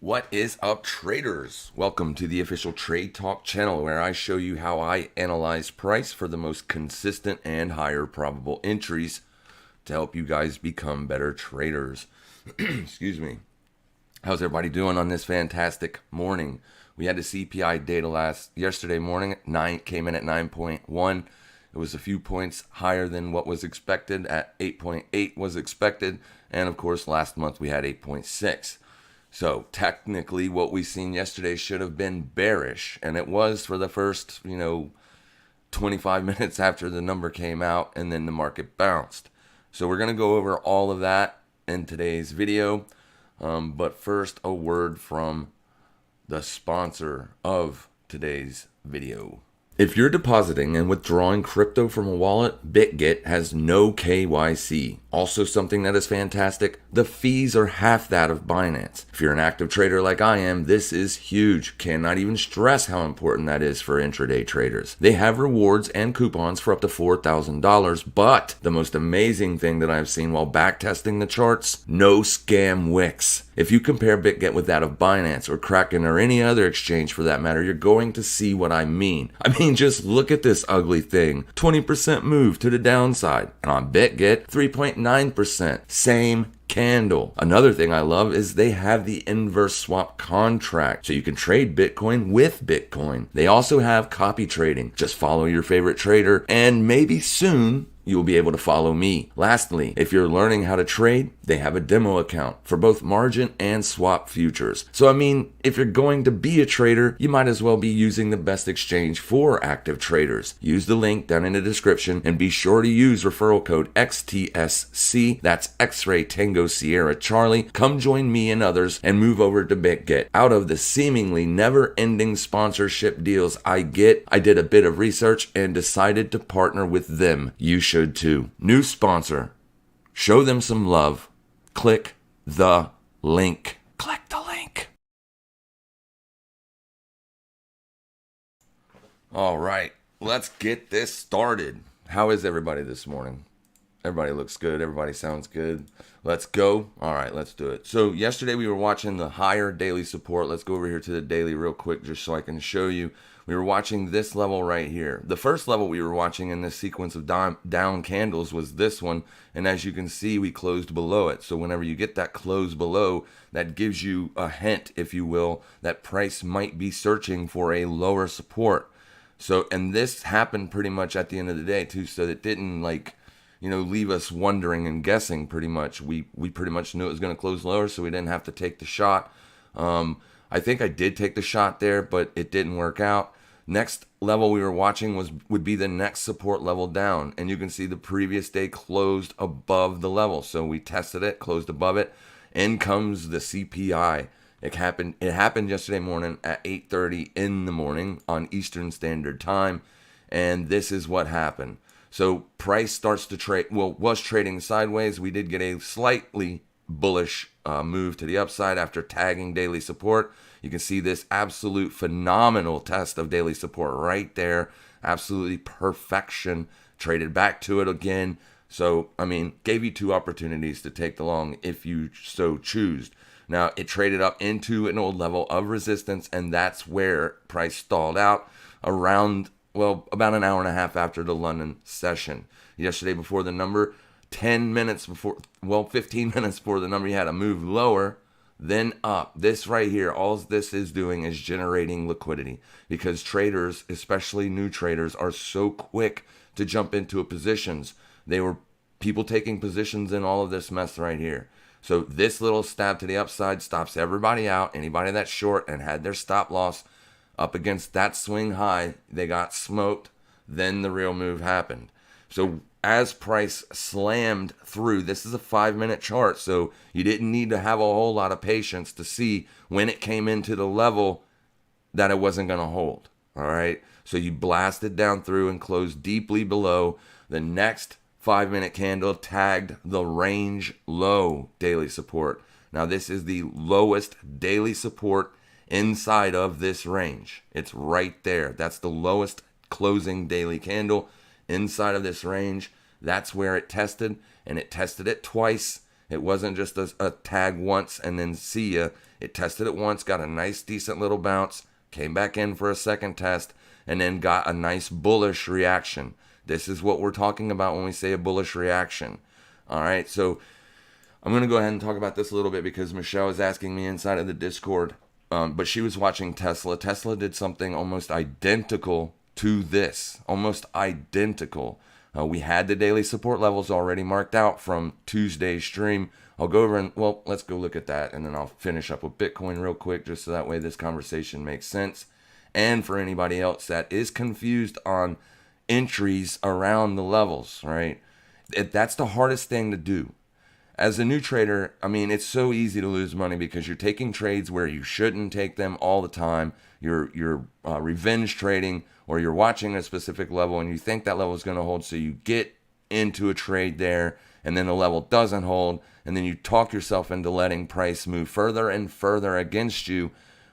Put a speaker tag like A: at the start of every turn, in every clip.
A: What is up, traders? Welcome to the official Trade Talk channel, where I show you how I analyze price for the most consistent and higher probable entries to help you guys become better traders. Excuse me. How's everybody doing on this fantastic morning? We had the CPI data yesterday morning. Came in at 9.1. It was a few points higher than what was expected. At 8.8 was expected, and of course last month we had 8.6. So technically what we seen yesterday should have been bearish, and it was for the first 25 minutes after the number came out, and then the market bounced. So we're going to go over all of that in today's video, but first a word from the sponsor of today's video. If you're depositing and withdrawing crypto from a wallet, Bitget has no KYC. Also, something that is fantastic, the fees are half that of Binance. If you're an active trader like I am, this is huge. Cannot even stress how important that is for intraday traders. They have rewards and coupons for up to $4,000, but the most amazing thing that I've seen while backtesting the charts, no scam wicks. If you compare Bitget with that of Binance or Kraken or any other exchange for that matter, you're going to see what I mean. Just look at this ugly thing. 20% move to the downside. And on Bitget, 3.9%. Same candle. Another thing I love is they have the inverse swap contract, so you can trade Bitcoin with Bitcoin. They also have copy trading. Just follow your favorite trader, and maybe soon you'll be able to follow me. Lastly, if you're learning how to trade, they have a demo account for both margin and swap futures. So if you're going to be a trader, you might as well be using the best exchange for active traders. Use the link down in the description, and be sure to use referral code XTSC. That's X-Ray Tango Sierra Charlie. Come join me and others and move over to Bitget. Out of the seemingly never-ending sponsorship deals I get, I did a bit of research and decided to partner with them. You should too. New sponsor. Show them some love. Click the link. Click the link. All right, let's get this started. How is everybody this morning? Everybody looks good. Everybody sounds good. Let's go. All right, let's do it. So yesterday we were watching the higher daily support. Let's go over here to the daily real quick just so I can show you. We were watching this level right here. The first level we were watching in this sequence of down candles was this one. And as you can see, we closed below it. So whenever you get that close below, that gives you a hint, if you will, that price might be searching for a lower support. So, and this happened pretty much at the end of the day too. So it didn't leave us wondering and guessing pretty much. We pretty much knew it was going to close lower, so we didn't have to take the shot. I think I did take the shot there, but it didn't work out. Next level we were watching would be the next support level down, and you can see the previous day closed above the level. So we tested it, closed above it. In comes the CPI. It happened yesterday morning at 8:30 in the morning on Eastern Standard Time, and this is what happened. So price starts to trade, was trading sideways. We did get a slightly bullish move to the upside after tagging daily support. You can see this absolute phenomenal test of daily support right there. Absolutely perfection. Traded back to it again. So, gave you two opportunities to take the long if you so choose. Now, it traded up into an old level of resistance, and that's where price stalled out around about an hour and a half after the London session. Yesterday before the number, 15 minutes before the number, you had a move lower, then up. This right here, all this is doing is generating liquidity, because traders, especially new traders, are so quick to jump into positions. They were people taking positions in all of this mess right here. So this little stab to the upside stops everybody out. Anybody that's short and had their stop loss up against that swing high, they got smoked. Then the real move happened. So as price slammed through, this is a 5-minute chart, so you didn't need to have a whole lot of patience to see when it came into the level that it wasn't going to hold. All right, so you blasted down through and closed deeply below. The next 5-minute candle tagged the range low daily support. Now this is the lowest daily support inside of this range. It's right there. That's the lowest closing daily candle inside of this range. That's where it tested, and it tested it twice, It wasn't just a tag once and then see ya. It tested it once, got a nice, decent little bounce, came back in for a second test, and then got a nice bullish reaction. This is what we're talking about when we say a bullish reaction. All right, so I'm going to go ahead and talk about this a little bit because Michelle is asking me inside of the Discord, but she was watching Tesla. Tesla did something almost identical to this, almost identical. We had the daily support levels already marked out from Tuesday's stream. I'll go over and, well, let's go look at that, and then I'll finish up with Bitcoin real quick just so that way this conversation makes sense. And for anybody else that is confused on entries around the levels, right? That's the hardest thing to do. As a new trader, I mean, it's so easy to lose money because you're taking trades where you shouldn't take them all the time. You're revenge trading, or you're watching a specific level and you think that level is going to hold, so you get into a trade there and then the level doesn't hold, and then you talk yourself into letting price move further and further against you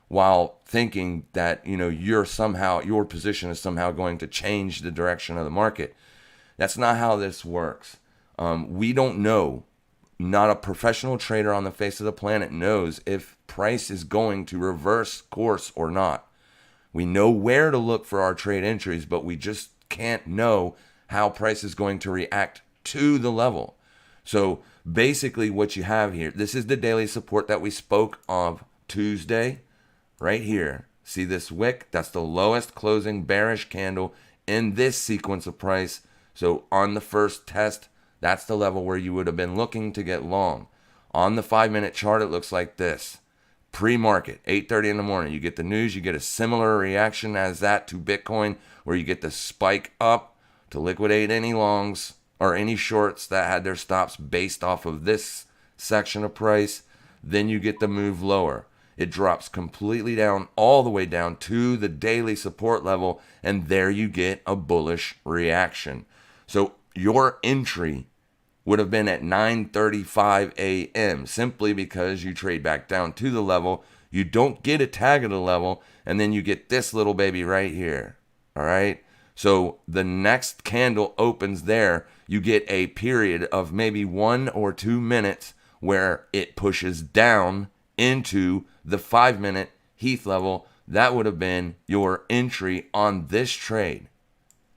A: while thinking that, you know, your position is somehow going to change the direction of the market. That's not how this works. We don't know. Not a professional trader on the face of the planet knows if price is going to reverse course or not. We know where to look for our trade entries, but we just can't know how price is going to react to the level. So basically what you have here, this is the daily support that we spoke of Tuesday, right here. See this wick? That's the lowest closing bearish candle in this sequence of price. So on the first test, that's the level where you would have been looking to get long. On the 5-minute chart, it looks like this. Pre-market, 8:30 in the morning. You get the news, you get a similar reaction as that to Bitcoin, where you get the spike up to liquidate any longs or any shorts that had their stops based off of this section of price. Then you get the move lower. It drops completely down, all the way down to the daily support level, and there you get a bullish reaction. So your entry would have been at 9:35 a.m. simply because you trade back down to the level. You don't get a tag at the level, and then you get this little baby right here. All right. So the next candle opens there. You get a period of maybe 1 or 2 minutes where it pushes down into the 5-minute Heath level. That would have been your entry on this trade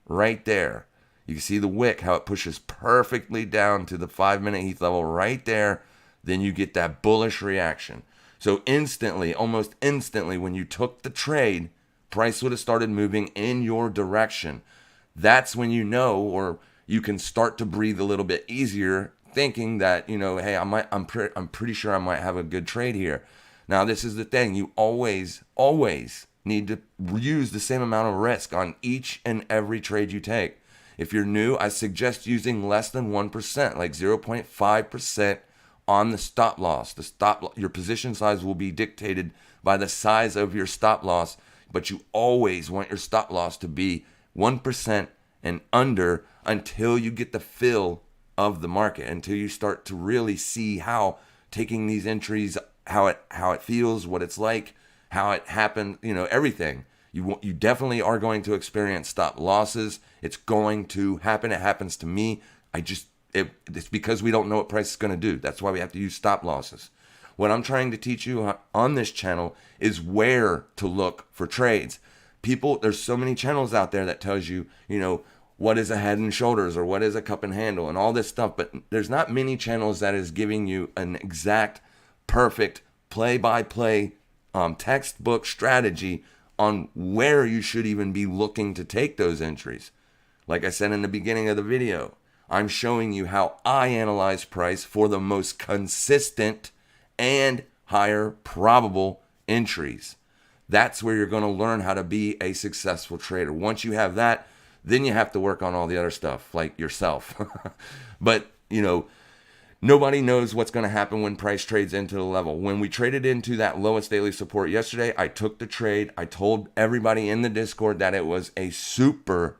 A: right there. You can see the wick, how it pushes perfectly down to the 5-minute Heath level right there. Then you get that bullish reaction. So instantly, almost instantly, when you took the trade, price would have started moving in your direction. That's when you know, or you can start to breathe a little bit easier, thinking that, you know, hey, I'm pretty sure I might have a good trade here. Now, this is the thing. You always need to use the same amount of risk on each and every trade you take. If you're new, I suggest using less than 1%, like 0.5% on the stop loss. Your position size will be dictated by the size of your stop loss, but you always want your stop loss to be 1% and under until you get the feel of the market, until you start to really see how taking these entries, how it feels, what it's like, how it happened, you know, everything. You definitely are going to experience stop losses. It's going to happen. It happens to me. It's because we don't know what price is going to do. That's why we have to use stop losses. What I'm trying to teach you on this channel is where to look for trades. There's so many channels out there that tells you, you know, what is a head and shoulders or what is a cup and handle and all this stuff. But there's not many channels that is giving you an exact, perfect play-by-play textbook strategy on where you should even be looking to take those entries. Like I said in the beginning of the video, I'm showing you how I analyze price for the most consistent and higher probable entries. That's where you're going to learn how to be a successful trader. Once you have that, then you have to work on all the other stuff, like yourself. But, you know, nobody knows what's going to happen when price trades into the level. When we traded into that lowest daily support yesterday, I took the trade. I told everybody in the Discord that it was a super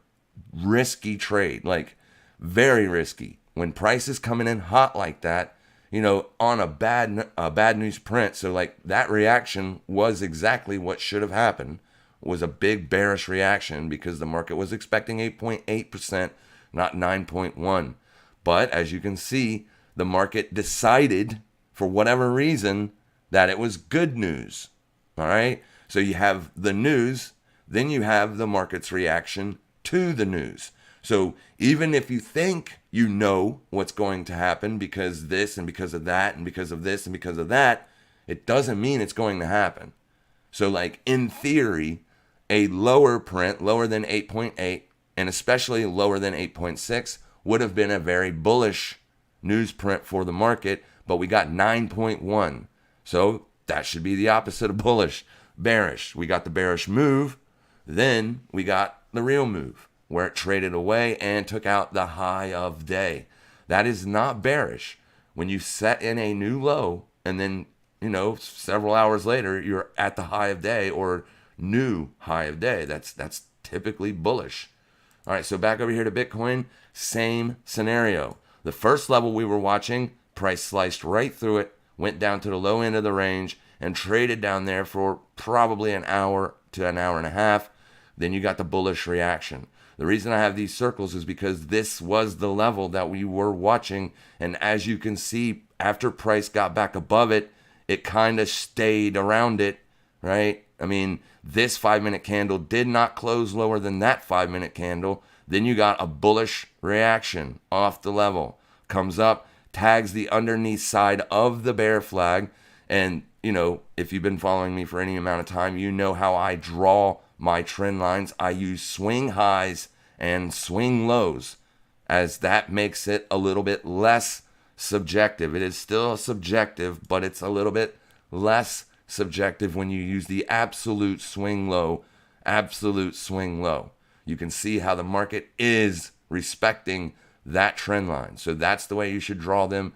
A: risky trade, like very risky. When price is coming in hot like that, you know, on a bad news print, so like that reaction was exactly what should have happened, was a big bearish reaction because the market was expecting 8.8%, not 9.1. But as you can see, the market decided, for whatever reason, that it was good news. All right? So you have the news, then you have the market's reaction to the news. So even if you think you know what's going to happen because this and because of that and because of this and because of that, it doesn't mean it's going to happen. So like in theory, a lower print, lower than 8.8, and especially lower than 8.6 would have been a very bullish news print for the market, but we got 9.1. So that should be the opposite of bullish, bearish. We got the bearish move, then we got the real move where it traded away and took out the high of day. That is not bearish. When you set in a new low and then, several hours later, you're at the high of day or new high of day. That's typically bullish. All right, so back over here to Bitcoin, same scenario. The first level we were watching, price sliced right through it, went down to the low end of the range and traded down there for probably an hour to an hour and a half. Then you got the bullish reaction. The reason I have these circles is because this was the level that we were watching. And as you can see, after price got back above it, it kind of stayed around it, right? I mean, this 5-minute candle did not close lower than that 5-minute candle. Then you got a bullish reaction off the level. Comes up, tags the underneath side of the bear flag. And, if you've been following me for any amount of time, you know how I draw my trend lines. I use swing highs and swing lows, as that makes it a little bit less subjective. It is still subjective, but it's a little bit less subjective when you use the absolute swing low. You can see how the market is respecting that trend line. So that's the way you should draw them.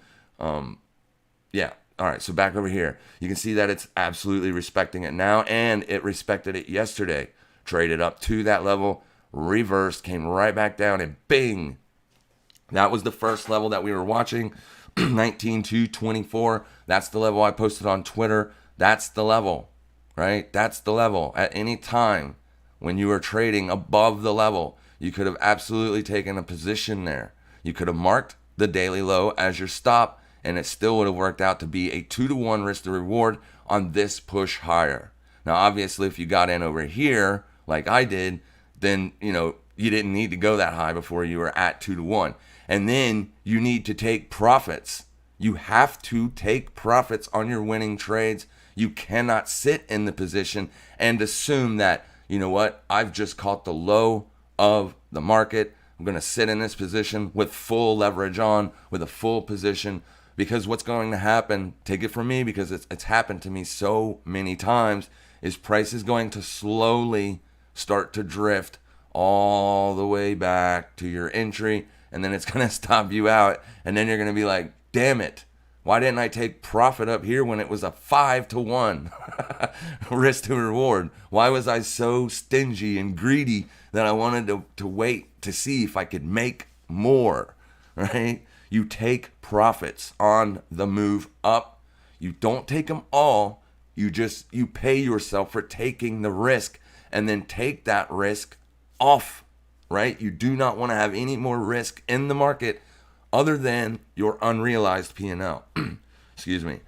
A: All right, so back over here. You can see that it's absolutely respecting it now, and it respected it yesterday. Traded up to that level, reversed, came right back down, and bing! That was the first level that we were watching, 19,224. That's the level I posted on Twitter. That's the level, right? That's the level. At any time when you were trading above the level, you could have absolutely taken a position there. You could have marked the daily low as your stop, and it still would have worked out to be a 2-to-1 risk to reward on this push higher. Now, obviously, if you got in over here, like I did, then, you didn't need to go that high before you were at 2-to-1. And then you need to take profits. You have to take profits on your winning trades. You cannot sit in the position and assume that, I've just caught the low of the market. I'm going to sit in this position with full leverage on, with a full position. Because what's going to happen, take it from me because it's happened to me so many times, is price is going to slowly start to drift all the way back to your entry, and then it's going to stop you out, and then you're going to be like, damn it, why didn't I take profit up here when it was a 5-to-1 risk to reward? Why was I so stingy and greedy that I wanted to wait to see if I could make more, right? You take profits on the move up. You don't take them all. You pay yourself for taking the risk and then take that risk off, right? You do not want to have any more risk in the market other than your unrealized P&L. Excuse me.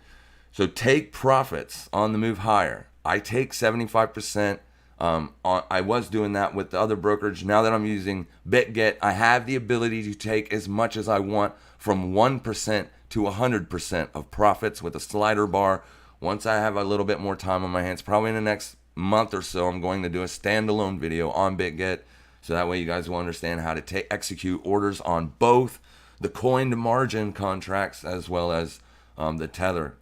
A: So take profits on the move higher. I take 75%. I was doing that with the other brokerage. Now that I'm using Bitget, I have the ability to take as much as I want, from 1% to 100% of profits with a slider bar. Once I have a little bit more time on my hands, probably in the next month or so, I'm going to do a standalone video on Bitget, so that way you guys will understand how to execute orders on both the coined margin contracts as well as the Tether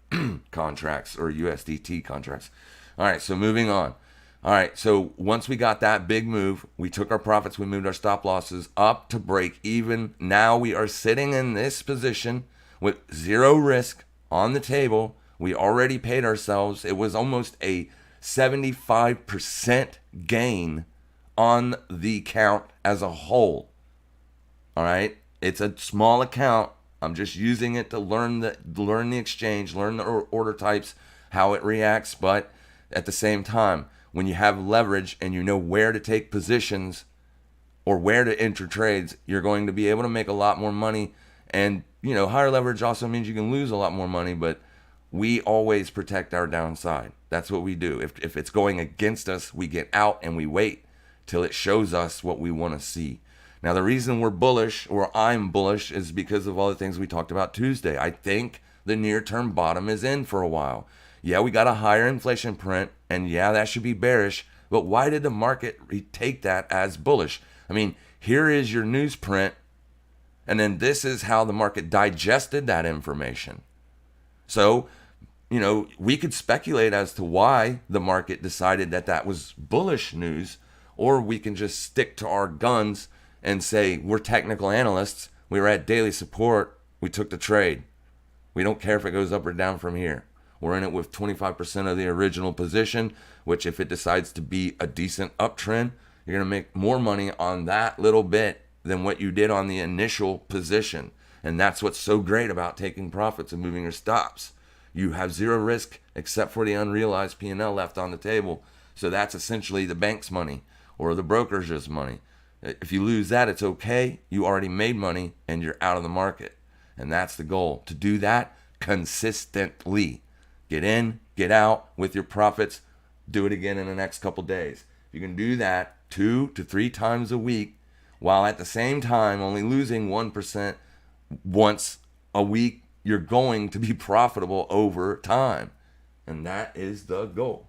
A: contracts or USDT contracts. All right, so moving on. All right, so once we got that big move, we took our profits, we moved our stop losses up to break even. Now we are sitting in this position with zero risk on the table. We already paid ourselves. It was almost a 75% gain on the account as a whole. All right, it's a small account. I'm just using it to learn the exchange, learn the order types, how it reacts. But at the same time, when you have leverage and you know where to take positions or where to enter trades, you're going to be able to make a lot more money. And, higher leverage also means you can lose a lot more money, but we always protect our downside. That's what we do. If it's going against us, we get out and we wait till it shows us what we want to see. Now, the reason we're bullish, or I'm bullish, is because of all the things we talked about Tuesday. I think the near-term bottom is in for a while. Yeah, we got a higher inflation print, and yeah, that should be bearish, but why did the market take that as bullish? I mean, here is your news print, and then this is how the market digested that information. So, we could speculate as to why the market decided that that was bullish news, or we can just stick to our guns and say, we're technical analysts, we were at daily support, we took the trade. We don't care if it goes up or down from here. We're in it with 25% of the original position, which if it decides to be a decent uptrend, you're going to make more money on that little bit than what you did on the initial position. And that's what's so great about taking profits and moving your stops. You have zero risk except for the unrealized P&L left on the table. So that's essentially the bank's money or the brokerage's money. If you lose that, it's okay. You already made money and you're out of the market. And that's the goal, to do that consistently. Get in, get out with your profits. Do it again in the next couple days. You can do that 2 to 3 times a week while at the same time only losing 1% once a week. You're going to be profitable over time. And that is the goal.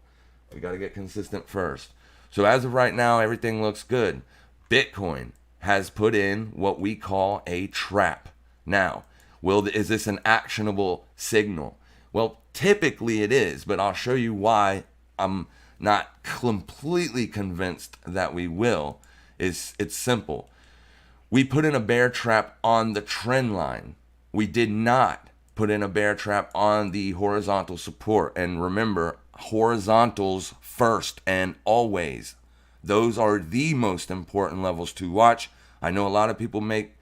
A: We got to get consistent first. So as of right now, everything looks good. Bitcoin has put in what we call a trap. Now, is this an actionable signal? Well, typically it is, but I'll show you why I'm not completely convinced that we will. It's simple. We put in a bear trap on the trend line. We did not put in a bear trap on the horizontal support. And remember, horizontals first and always. Those are the most important levels to watch. I know a lot of people make,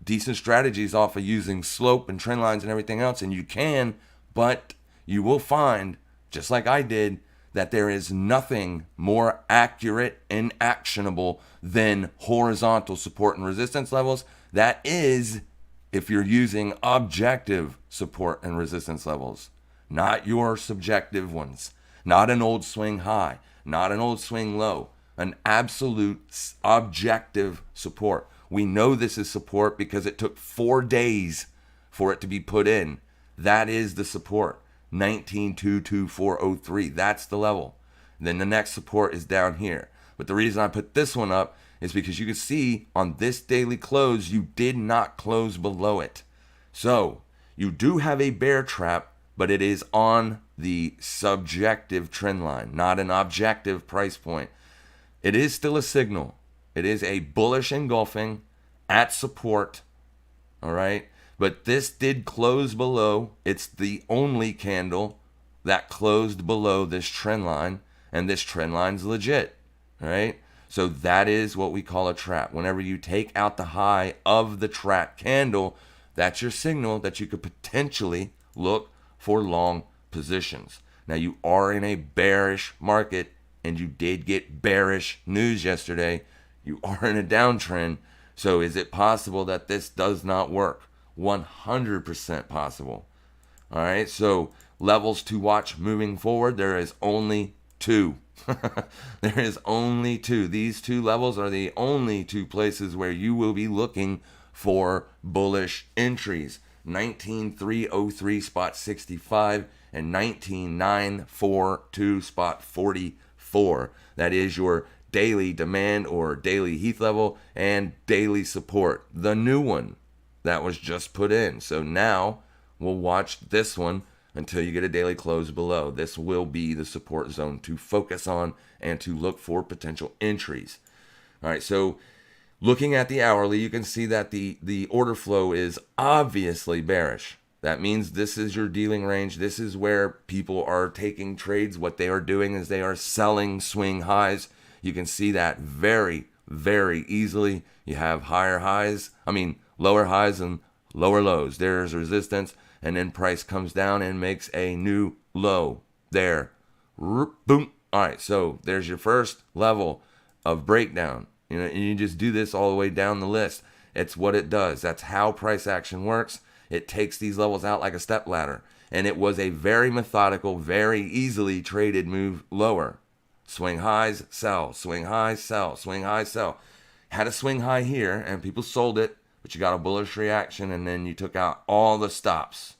A: decent strategies off of using slope and trend lines and everything else, and you can, but you will find, just like I did, that there is nothing more accurate and actionable than horizontal support and resistance levels. That is, if you're using objective support and resistance levels, not your subjective ones, not an old swing high, not an old swing low, an absolute objective support. We know this is support because it took 4 days for it to be put in. That is the support, 19,224.03. That's the level. Then the next support is down here. But the reason I put this one up is because you can see on this daily close, you did not close below it. So you do have a bear trap, but it is on the subjective trend line, not an objective price point. It is still a signal. It is a bullish engulfing at support. All right. But this did close below. It's the only candle that closed below this trend line. And this trend line's legit. All right. So that is what we call a trap. Whenever you take out the high of the trap candle, that's your signal that you could potentially look for long positions. Now, you are in a bearish market, and you did get bearish news yesterday. You are in a downtrend. So is it possible that this does not work? 100% possible. All right. So levels to watch moving forward, there is only 2. There is only 2. These 2 levels are the only 2 places where you will be looking for bullish entries. 19,303 spot 65 and 19,942 spot 44. That is your daily demand or daily Heath level and daily support. The new one that was just put in. So now we'll watch this one until you get a daily close below. This will be the support zone to focus on and to look for potential entries. All right, so looking at the hourly, you can see that the order flow is obviously bearish. That means this is your dealing range. This is where people are taking trades. What they are doing is they are selling swing highs. You can see that very, very easily. You have lower highs and lower lows. There's resistance, and then price comes down and makes a new low there. Boom. All right, so there's your first level of breakdown. And you just do this all the way down the list. It's what it does. That's how price action works. It takes these levels out like a step ladder. And it was a very methodical, very easily traded move lower. Swing highs, sell. Swing highs, sell. Swing highs, sell. Had a swing high here, and people sold it, but you got a bullish reaction, and then you took out all the stops.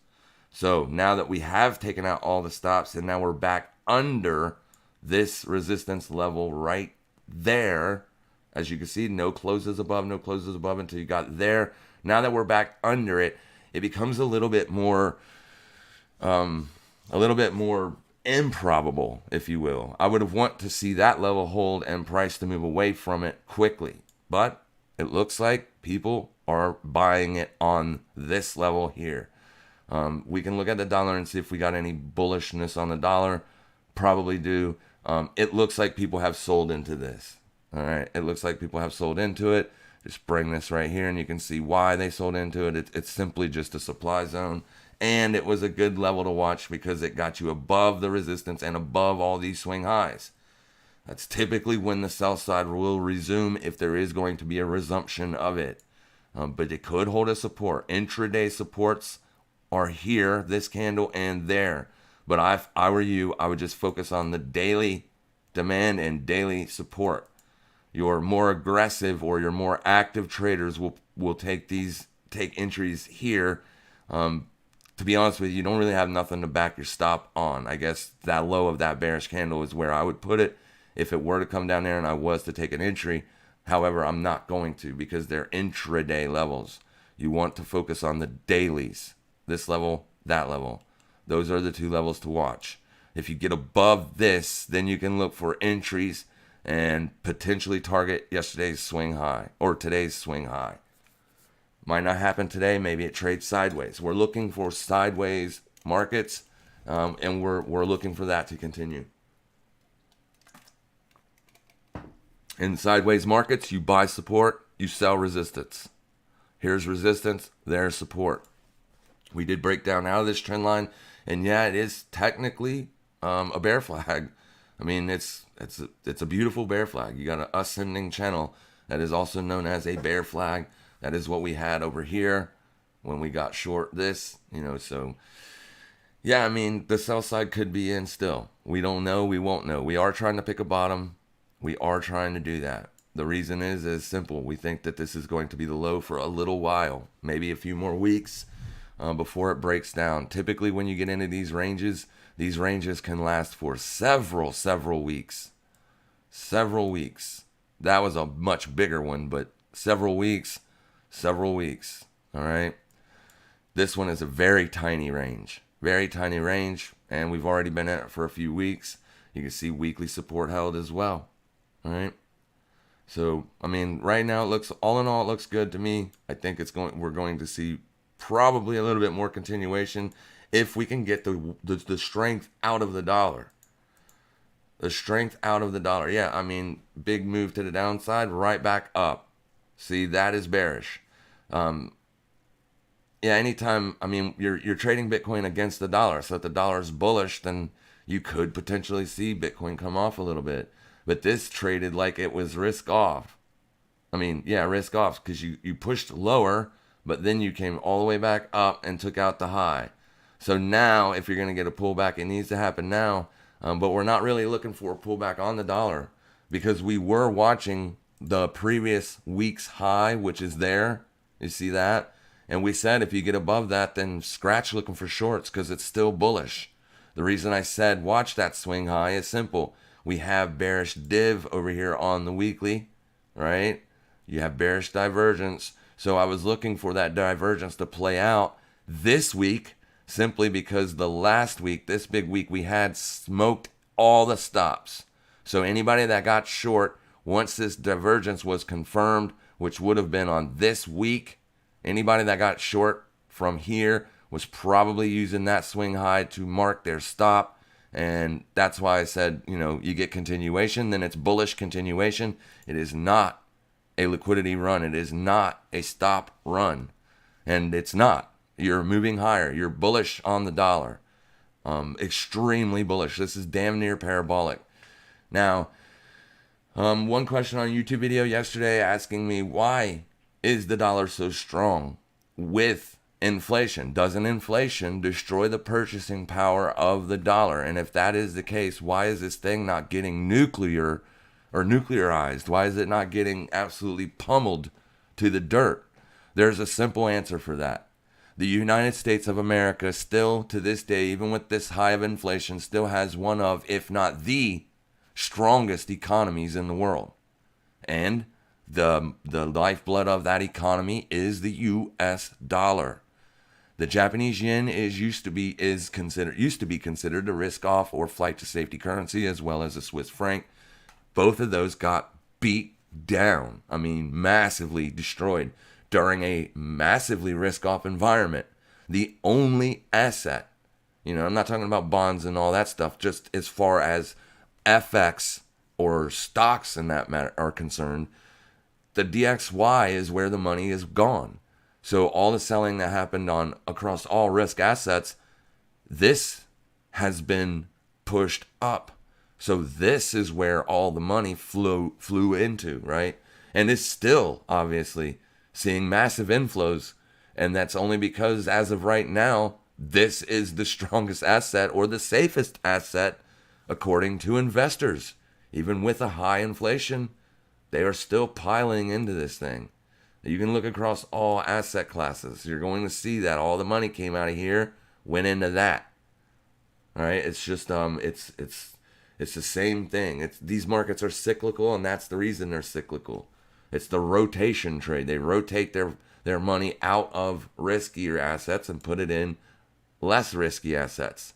A: So now that we have taken out all the stops, and now we're back under this resistance level right there. As you can see, no closes above until you got there. Now that we're back under it, it becomes a little bit more improbable, if you will. I would have want to see that level hold and price to move away from it quickly. But it looks like people are buying it on this level here. We can look at the dollar and see if we got any bullishness on the dollar. Probably do. It looks like people have sold into this. All right. It looks like people have sold into it. Just bring this right here and you can see why they sold into it. It's simply just a supply zone. And it was a good level to watch because it got you above the resistance and above all these swing highs. That's typically when the sell side will resume if there is going to be a resumption of it. But it could hold a support. Intraday supports are here, this candle and there. But if I were you, I would just focus on the daily demand and daily support. Your more aggressive or your more active traders will take entries here. To be honest with you, you don't really have nothing to back your stop on. I guess that low of that bearish candle is where I would put it if it were to come down there and I was to take an entry. However, I'm not going to because they're intraday levels. You want to focus on the dailies. This level, that level. Those are the two levels to watch. If you get above this, then you can look for entries and potentially target yesterday's swing high or today's swing high. Might not happen today. Maybe it trades sideways. We're looking for sideways markets, and we're looking for that to continue. In sideways markets, you buy support, you sell resistance. Here's resistance, there's support. We did break down out of this trend line, and yeah, it is technically a bear flag. I mean, it's a beautiful bear flag. You got an ascending channel that is also known as a bear flag. That is what we had over here when we got short this, so yeah, I mean, the sell side could be in still. We don't know. We won't know. We are trying to pick a bottom. We are trying to do that. The reason is simple. We think that this is going to be the low for a little while, maybe a few more weeks before it breaks down. Typically, when you get into these ranges can last for several weeks. Several weeks. That was a much bigger one, but several weeks. All right. This one is a very tiny range, and we've already been at it for a few weeks. You can see weekly support held as well. All right. So, I mean, right now it looks good to me. I think we're going to see probably a little bit more continuation if we can get the strength out of the dollar. The strength out of the dollar. Yeah, I mean, big move to the downside, right back up. See, that is bearish. Yeah, anytime, I mean, you're trading Bitcoin against the dollar. So if the dollar is bullish, then you could potentially see Bitcoin come off a little bit. But this traded like it was risk off. I mean, yeah, risk off because you pushed lower, but then you came all the way back up and took out the high. So now, if you're going to get a pullback, it needs to happen now. But we're not really looking for a pullback on the dollar because we were watching the previous week's high, which is there. You see that? And we said if you get above that, then scratch looking for shorts because it's still bullish. The reason I said watch that swing high is simple. We have bearish div over here on the weekly, right? You have bearish divergence. So I was looking for that divergence to play out this week simply because the last week, this big week, we had smoked all the stops. So anybody that got short, once this divergence was confirmed, which would have been on this week, anybody that got short from here was probably using that swing high to mark their stop. And that's why I said, you get continuation, then it's bullish continuation. It is not a liquidity run. It is not a stop run. And it's not. You're moving higher. You're bullish on the dollar. Extremely bullish. This is damn near parabolic. Now, one question on a YouTube video yesterday asking me, why is the dollar so strong with inflation. Doesn't inflation destroy the purchasing power of the dollar? And if that is the case, why is this thing not getting nuclear or nuclearized? Why is it not getting absolutely pummeled to the dirt? There's a simple answer for that. The United States of America still, to this day, even with this high of inflation, still has one of, if not the strongest economies in the world. And the lifeblood of that economy is the US dollar. The Japanese yen used to be considered a risk off or flight to safety currency, as well as the Swiss franc. Both of those got beat down. I mean, massively destroyed during a massively risk off environment. The only asset, I'm not talking about bonds and all that stuff, just as far as FX or stocks in that matter are concerned, the DXY is where the money is gone. So all the selling that happened across all risk assets, this has been pushed up. So this is where all the money flew into, right? And it's still obviously seeing massive inflows. And that's only because as of right now, this is the strongest asset or the safest asset according to investors. Even with a high inflation, they are still piling into this thing. You can look across all asset classes. You're going to see that all the money came out of here, went into that. All right, it's just it's the same thing. These markets are cyclical, and that's the reason they're cyclical. It's the rotation trade. They rotate their money out of riskier assets and put it in less risky assets.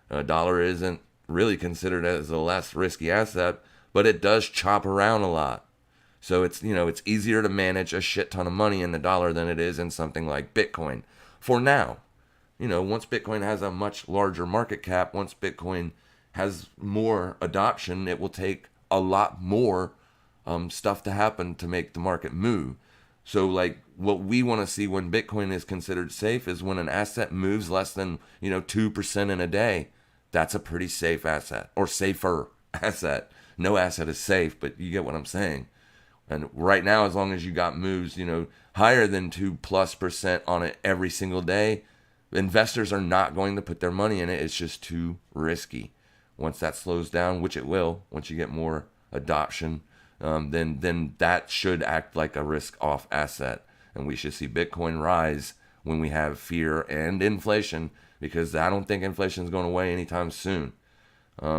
A: A dollar isn't really considered as a less risky asset, but it does chop around a lot. So it's easier to manage a shit ton of money in the dollar than it is in something like Bitcoin. For now, once Bitcoin has a much larger market cap, once Bitcoin has more adoption, it will take a lot more stuff to happen to make the market move. So like what we want to see when Bitcoin is considered safe is when an asset moves less than 2% in a day. That's a pretty safe asset, or safer asset. No asset is safe, but you get what I'm saying. And right now, as long as you got moves, higher than 2+% on it every single day, investors are not going to put their money in it. It's just too risky. Once that slows down, which it will, once you get more adoption, then that should act like a risk-off asset. And we should see Bitcoin rise when we have fear and inflation, because I don't think inflation is going away anytime soon.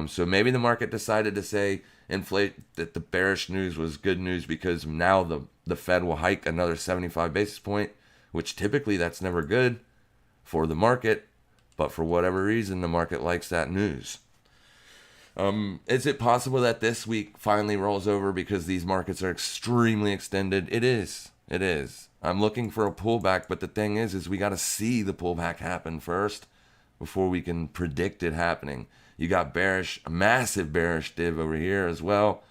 A: So maybe the market decided to say that the bearish news was good news because now the Fed will hike another 75 basis point, which typically that's never good for the market, but for whatever reason the market likes that news. Is it possible that this week finally rolls over because these markets are extremely extended? It is. I'm looking for a pullback, but the thing is we got to see the pullback happen first before we can predict it happening. You got bearish, a massive bearish div over here as well.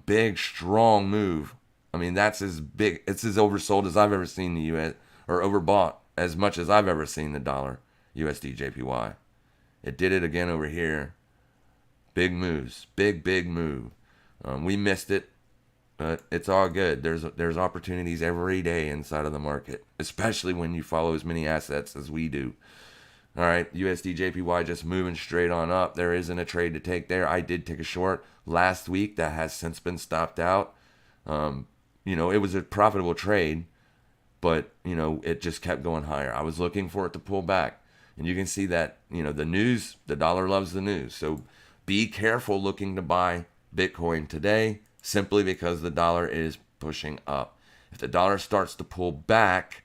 A: Big, strong move. I mean, that's as big, it's as oversold as I've ever seen the US, or overbought as much as I've ever seen the dollar USD JPY. It did it again over here. Big moves, big move. We missed it, but it's all good. There's opportunities every day inside of the market, especially when you follow as many assets as we do. All right, USD JPY just moving straight on up. There isn't a trade to take there. I did take a short last week that has since been stopped out. It was a profitable trade, but, it just kept going higher. I was looking for it to pull back. And you can see that, the news, the dollar loves the news. So be careful looking to buy Bitcoin today simply because the dollar is pushing up. If the dollar starts to pull back,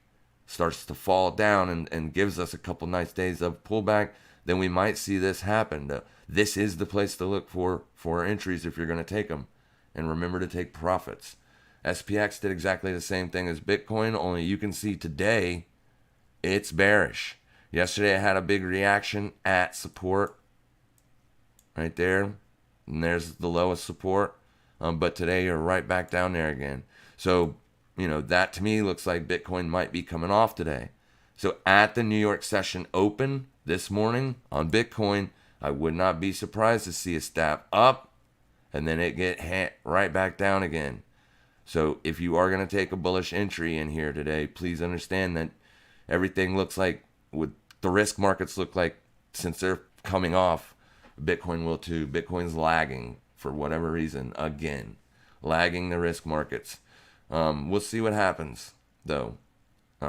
A: starts to fall down and gives us a couple nice days of pullback, then we might see this happen. This is the place to look for entries if you're going to take them. And remember to take profits. SPX did exactly the same thing as Bitcoin, only you can see today it's bearish. Yesterday I had a big reaction at support right there. And there's the lowest support. But today you're right back down there again. So that to me looks like Bitcoin might be coming off today. So at the New York session open this morning on Bitcoin, I would not be surprised to see a stab up and then it get right back down again. So if you are going to take a bullish entry in here today, please understand that, everything looks like, with the risk markets look like, since they're coming off, Bitcoin will too. Bitcoin's lagging for whatever reason, again, lagging the risk markets. We'll see what happens though,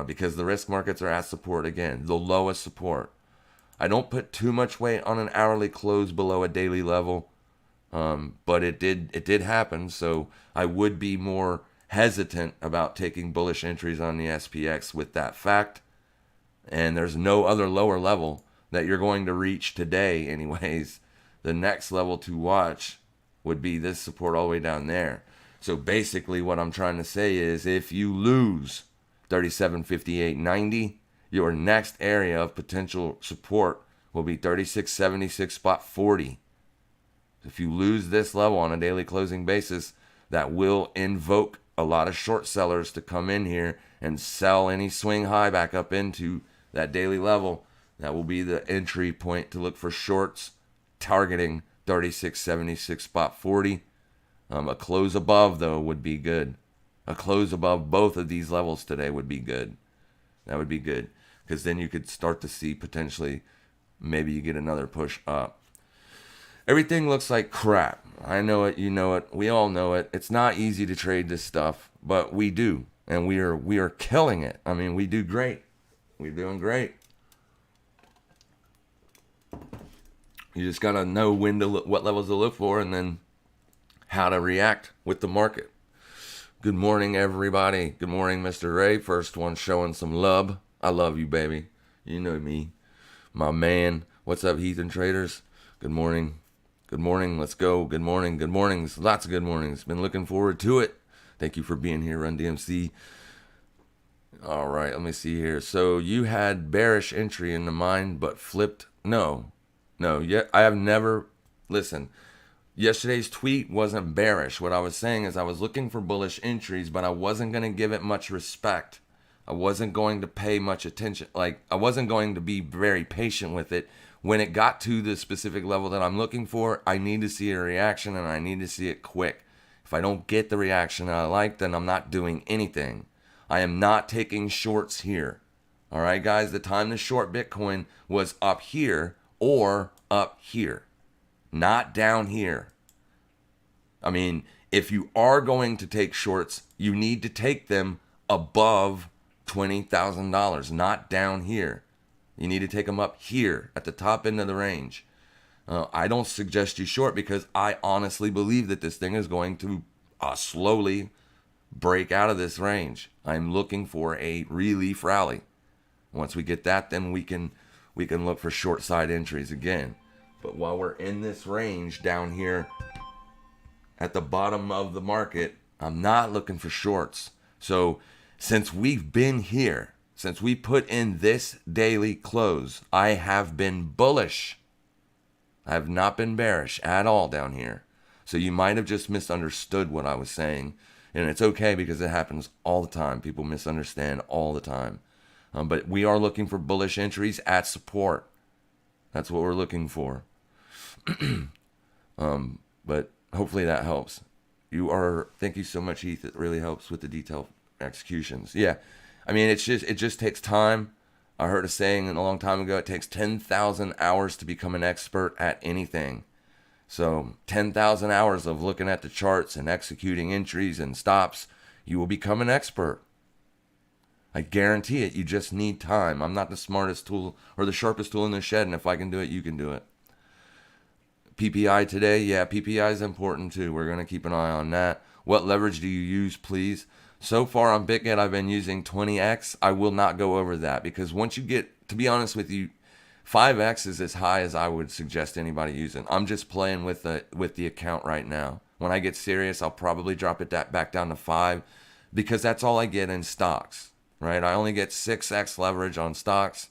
A: because the risk markets are at support again, the lowest support. I don't put too much weight on an hourly close below a daily level, but it did happen. So I would be more hesitant about taking bullish entries on the SPX with that fact. And there's no other lower level that you're going to reach today anyways. The next level to watch would be this support all the way down there. So basically what I'm trying to say is, if you lose 37.58.90, your next area of potential support will be 36.76 spot 40. If you lose this level on a daily closing basis, that will invoke a lot of short sellers to come in here and sell any swing high back up into that daily level. That will be the entry point to look for shorts targeting 36.76 spot 40. A close above, though, would be good. A close above both of these levels today would be good. That would be good, because then you could start to see potentially maybe you get another push up. Everything looks like crap. I know it, you know it, we all know it. It's not easy to trade this stuff, but we do, and we are killing it. I mean, we do great. We're doing great. You just gotta know when to look, what levels to look for, and then how to react with the market. Good morning, everybody. Good morning, Mr. Ray. First one showing some love. I love you, baby. You know me, my man. What's up, Heathen Traders? Good morning. Good morning. Let's go. Good morning. Good mornings. Lots of good mornings. Been looking forward to it. Thank you for being here, Run DMC. All right, let me see here. So you had bearish entry in the mind, but flipped? No. Yet I have never. Listen, yesterday's tweet wasn't bearish. What I was saying is I was looking for bullish entries, but I wasn't going to give it much respect. I wasn't going to pay much attention. Like, I wasn't going to be very patient with it. When it got to the specific level that I'm looking for, I need to see a reaction, and I need to see it quick. If I don't get the reaction that I like, then I'm not doing anything. I am not taking shorts here. All right, guys, the time to short Bitcoin was up here or up here, not down here. I mean, if you are going to take shorts, you need to take them above $20,000, not down here. You need to take them up here at the top end of the range. I don't suggest you short, because I honestly believe that this thing is going to slowly break out of this range. I'm looking for a relief rally. Once we get that, then we can look for short side entries again. But while we're in this range down here at the bottom of the market, I'm not looking for shorts. So since we've been here, since we put in this daily close, I have been bullish. I have not been bearish at all down here. So you might have just misunderstood what I was saying. And it's okay, because it happens all the time. People misunderstand all the time. But we are looking for bullish entries at support. That's what we're looking for. But hopefully that helps. Thank you so much, Heath. It really helps with the detailed executions. Yeah. I mean, it just takes time. I heard a saying a long time ago, it takes 10,000 hours to become an expert at anything. So 10,000 hours of looking at the charts and executing entries and stops, you will become an expert. I guarantee it. You just need time. I'm not the smartest tool or the sharpest tool in the shed, and if I can do it, you can do it. PPI today, yeah, PPI is important too. We're going to keep an eye on that. What leverage do you use, please? So far on Bitget, I've been using 20x. I will not go over that, because once you get, to be honest with you, 5x is as high as I would suggest anybody using. I'm just playing with the account right now. When I get serious, I'll probably drop it back down to 5, because that's all I get in stocks, right? I only get 6x leverage on stocks,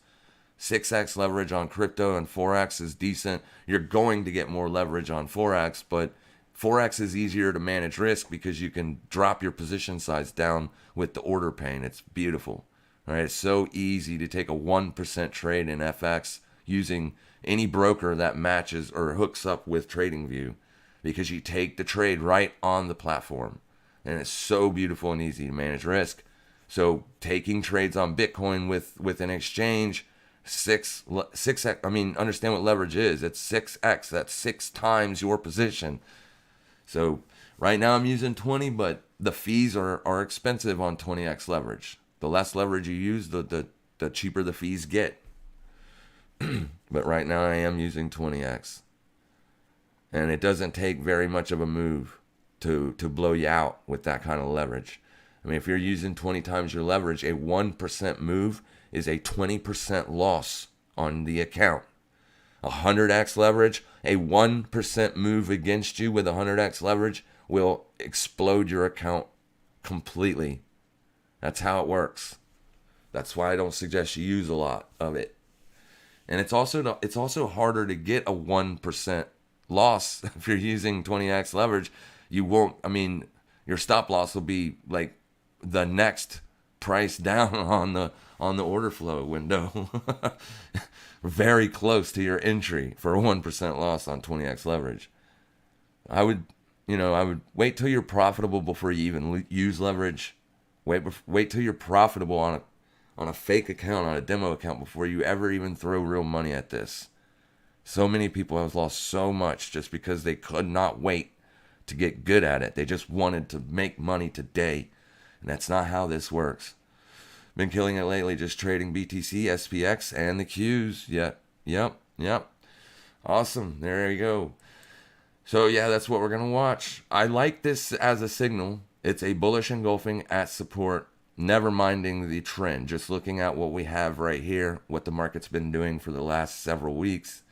A: 6x leverage on crypto, and Forex is decent. You're going to get more leverage on Forex, but Forex is easier to manage risk because you can drop your position size down with the order pane. It's beautiful, right? It's so easy to take a 1% trade in FX using any broker that matches or hooks up with TradingView, because you take the trade right on the platform. And it's so beautiful and easy to manage risk. So taking trades on Bitcoin with an exchange, six X. I mean, understand what leverage is. It's 6x. That's 6 times your position. So right now I'm using 20, but the fees are expensive on 20x leverage. The less leverage you use, the cheaper the fees get. But right now I am using 20x. And it doesn't take very much of a move to blow you out with that kind of leverage. I mean, if you're using 20 times your leverage, a 1% move is a 20% loss on the account. 100x leverage, a 1% move against you with 100x leverage will explode your account completely. That's how it works. That's why I don't suggest you use a lot of it. And it's also harder to get a 1% loss if you're using 20x leverage. You won't, I mean, your stop loss will be like the next price down on the order flow window. Very close to your entry for a 1% loss on 20x leverage. I would wait till you're profitable before you even use leverage. Wait till you're profitable on a fake account, on a demo account, before you ever even throw real money at this. So many people have lost so much just because they could not wait to get good at it. They just wanted to make money today. And that's not how this works. Been killing it lately, just trading BTC, SPX, and the Qs. Yep. Awesome. There you go. So yeah, that's what we're going to watch. I like this as a signal. It's a bullish engulfing at support, never minding the trend, just looking at what we have right here, what the market's been doing for the last several weeks.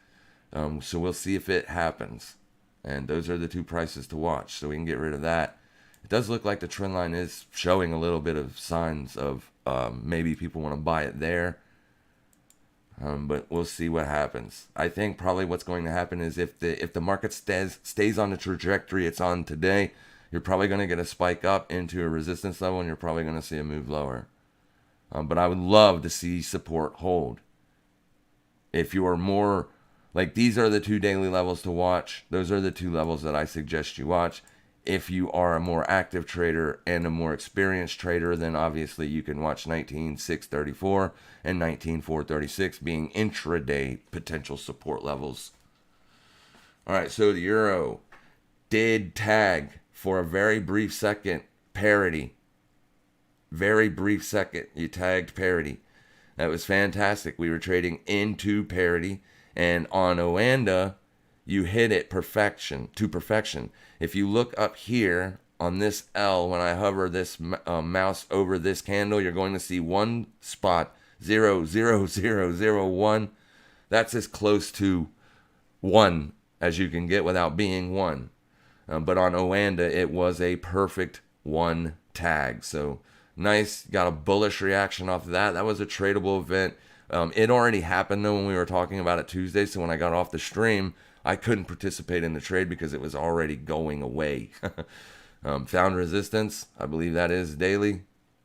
A: So we'll see if it happens. And those are the two prices to watch, so we can get rid of that. It does look like the trend line is showing a little bit of signs of maybe people want to buy it there. But we'll see what happens. I think probably what's going to happen is if the market stays on the trajectory it's on today, you're probably going to get a spike up into a resistance level, and you're probably going to see a move lower. But I would love to see support hold. If you are more, like, these are the 2 daily levels to watch. Those are the 2 levels that I suggest you watch. If you are a more active trader and a more experienced trader, then obviously you can watch 19,634 and 19,436 being intraday potential support levels. All right, so the euro did tag for a very brief second parity. Very brief second, you tagged parity. That was fantastic. We were trading into parity, and on Oanda, you hit it to perfection. If you look up here on this L, when I hover this mouse over this candle, you're going to see one spot, 0.00001. That's as close to 1 as you can get without being 1. But on Oanda, it was a perfect 1 tag. So nice, got a bullish reaction off of that. That was a tradable event. It already happened though when we were talking about it Tuesday. So when I got off the stream, I couldn't participate in the trade because it was already going away. Found resistance. I believe that is daily.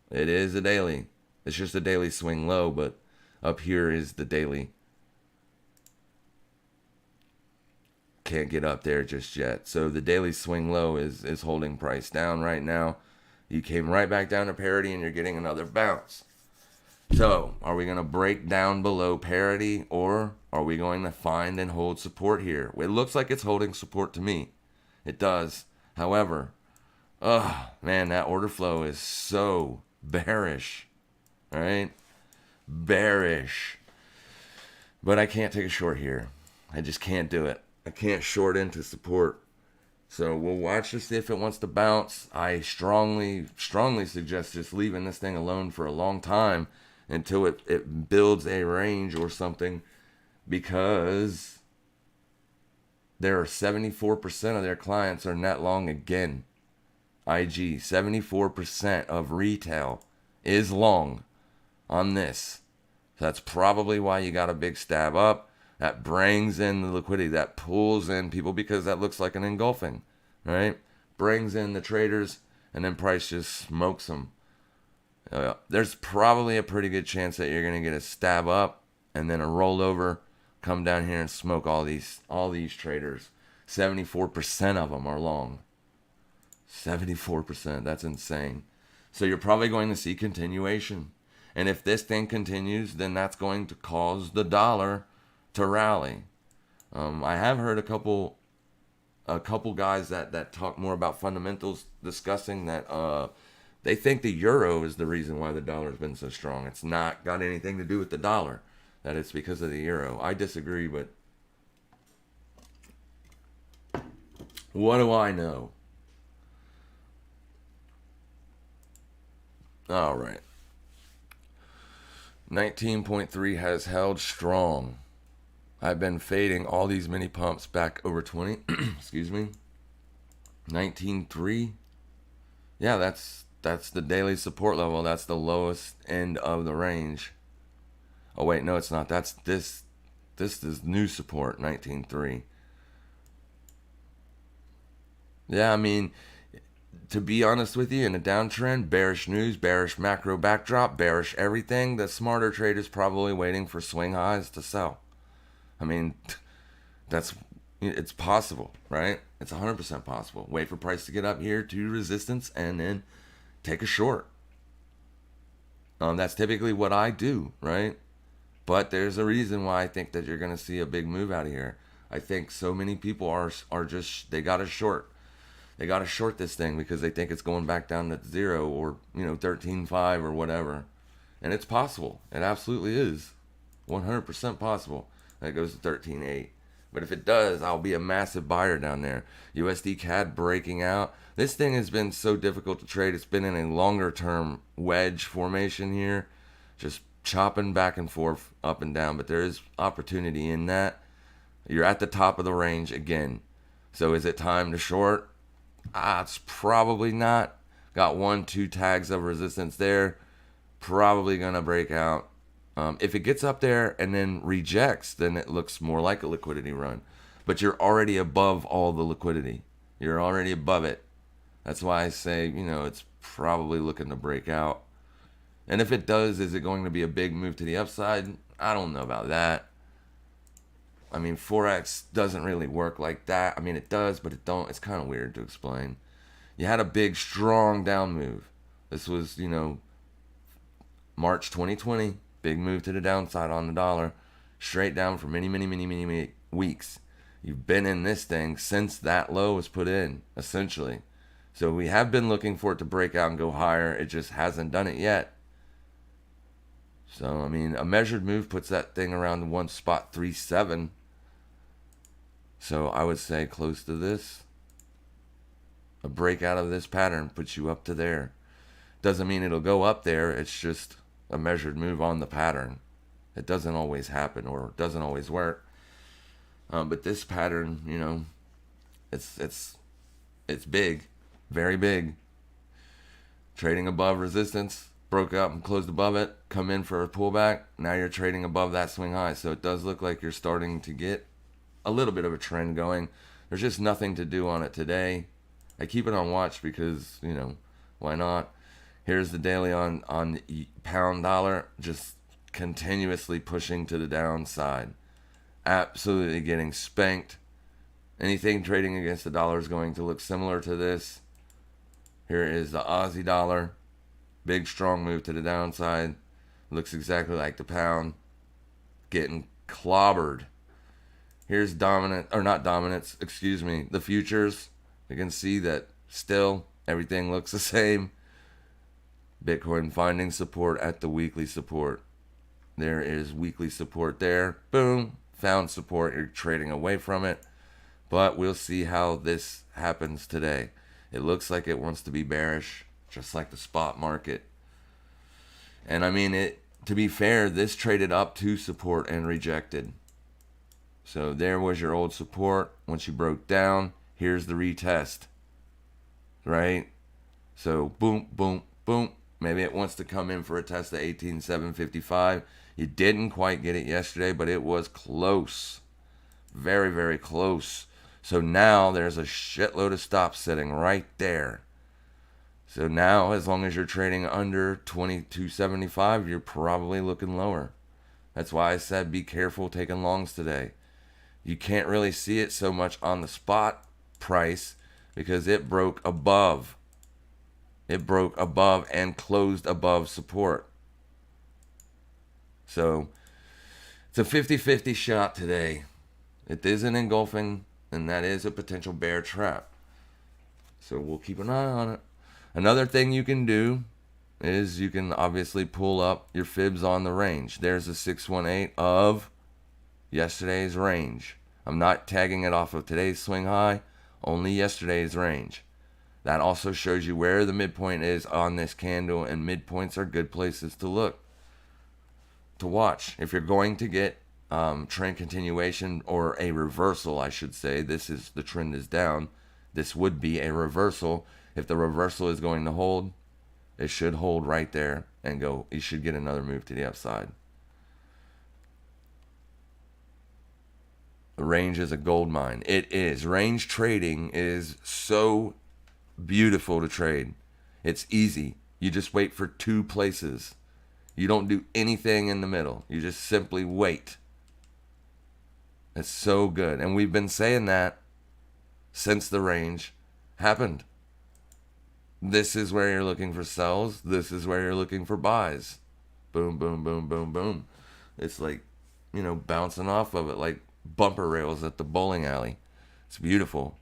A: It is a daily. It's just a daily swing low, but up here is the daily. Can't get up there just yet. So the daily swing low is holding price down right now. You came right back down to parity and you're getting another bounce. So, are we going to break down below parity, or are we going to find and hold support here? It looks like it's holding support to me. It does. However, man, that order flow is so bearish. All right? Bearish. But I can't take a short here. I just can't do it. I can't short into support. So we'll watch to see if it wants to bounce. I strongly suggest just leaving this thing alone for a long time until it builds a range or something, because there are 74% of their clients are net long again. IG, 74% of retail is long on this. So that's probably why you got a big stab up. That brings in the liquidity, that pulls in people, because that looks like an engulfing, right? Brings in the traders, and then price just smokes them. There's probably a pretty good chance that you're going to get a stab up and then a rollover, come down here and smoke all these traders. 74% of them are long. 74%. That's insane. So you're probably going to see continuation. And if this thing continues, then that's going to cause the dollar to rally. I have heard a couple guys that talk more about fundamentals discussing that they think the euro is the reason why the dollar's been so strong. It's not got anything to do with the dollar, that it's because of the euro. I disagree, but what do I know? All right. 19.3 has held strong. I've been fading all these mini pumps back over 20. Excuse me. 19.3. Yeah, that's the daily support level. That's the lowest end of the range. Oh wait, no, it's not. That's this is new support, 19.3. Yeah, I mean, to be honest with you, in a downtrend, bearish news, bearish macro backdrop, bearish everything, the smarter trader's probably waiting for swing highs to sell. I mean, it's possible, right? It's 100% possible. Wait for price to get up here to resistance and then take a short. That's typically what I do, right? But there's a reason why I think that you're going to see a big move out of here. I think so many people are just, they got to short. They got to short this thing because they think it's going back down to 0 or, 13.5 or whatever. And it's possible. It absolutely is. 100% possible that it goes to 13.8. But if it does, I'll be a massive buyer down there. USD CAD breaking out. This thing has been so difficult to trade. It's been in a longer term wedge formation here. Just chopping back and forth, up and down. But there is opportunity in that. You're at the top of the range again. So is it time to short? It's probably not. Got 1-2 tags of resistance there. Probably going to break out. If it gets up there and then rejects, then it looks more like a liquidity run. But you're already above all the liquidity. You're already above it. That's why I say, it's probably looking to break out. And if it does, is it going to be a big move to the upside? I don't know about that. I mean, Forex doesn't really work like that. I mean, it does, but it don't. It's kind of weird to explain. You had a big, strong down move. This was, March 2020. Big move to the downside on the dollar. Straight down for many, many, many, many, many weeks. You've been in this thing since that low was put in, essentially. So we have been looking for it to break out and go higher. It just hasn't done it yet. So, I mean, a measured move puts that thing around 1.37. So I would say close to this. A breakout of this pattern puts you up to there. Doesn't mean it'll go up there. It's just a measured move on the pattern. It doesn't always happen or doesn't always work. But this pattern, it's big, very big. Trading above resistance, broke up and closed above it, come in for a pullback. Now you're trading above that swing high. So it does look like you're starting to get a little bit of a trend going. There's just nothing to do on it today. I keep it on watch because, why not? Here's the daily on the pound dollar, just continuously pushing to the downside. Absolutely getting spanked. Anything trading against the dollar is going to look similar to this. Here is the Aussie dollar. Big strong move to the downside. Looks exactly like the pound. Getting clobbered. Here's the futures. You can see that still everything looks the same. Bitcoin finding support at the weekly support. There is weekly support there. Boom. Found support. You're trading away from it. But we'll see how this happens today. It looks like it wants to be bearish, just like the spot market. And I mean, to be fair, this traded up to support and rejected. So there was your old support. Once you broke down, here's the retest. Right? So boom, boom, boom. Maybe it wants to come in for a test at 18,755. You didn't quite get it yesterday, but it was close. Very, very close. So now there's a shitload of stops sitting right there. So now, as long as you're trading under 22.75, you're probably looking lower. That's why I said be careful taking longs today. You can't really see it so much on the spot price because it broke above It broke above and closed above support. So it's a 50-50 shot today. It is an engulfing, and that is a potential bear trap. So we'll keep an eye on it. Another thing you can do is you can obviously pull up your fibs on the range. There's a 618 of yesterday's range. I'm not tagging it off of today's swing high, only yesterday's range. That also shows you where the midpoint is on this candle, and midpoints are good places to look, to watch. If you're going to get trend continuation, or a reversal, I should say, the trend is down. This would be a reversal. If the reversal is going to hold, it should hold right there and go. You should get another move to the upside. The range is a gold mine. It is. Range trading is so beautiful to trade. It's easy. You just wait for two places. You don't do anything in the middle. You just simply wait. It's so good. And we've been saying that since the range happened. This is where you're looking for sells. This is where you're looking for buys. Boom, boom, boom, boom, boom. It's like, bouncing off of it like bumper rails at the bowling alley. It's beautiful.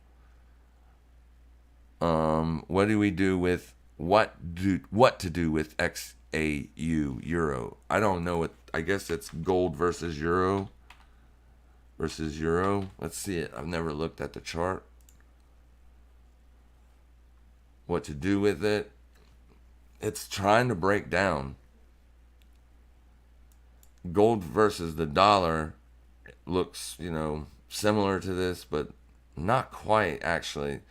A: What do we do with what to do with XAU euro? I don't know what. I guess it's gold versus euro. Let's see it. I've never looked at the chart. What to do with it? It's trying to break down. Gold versus the dollar looks, similar to this, but not quite actually.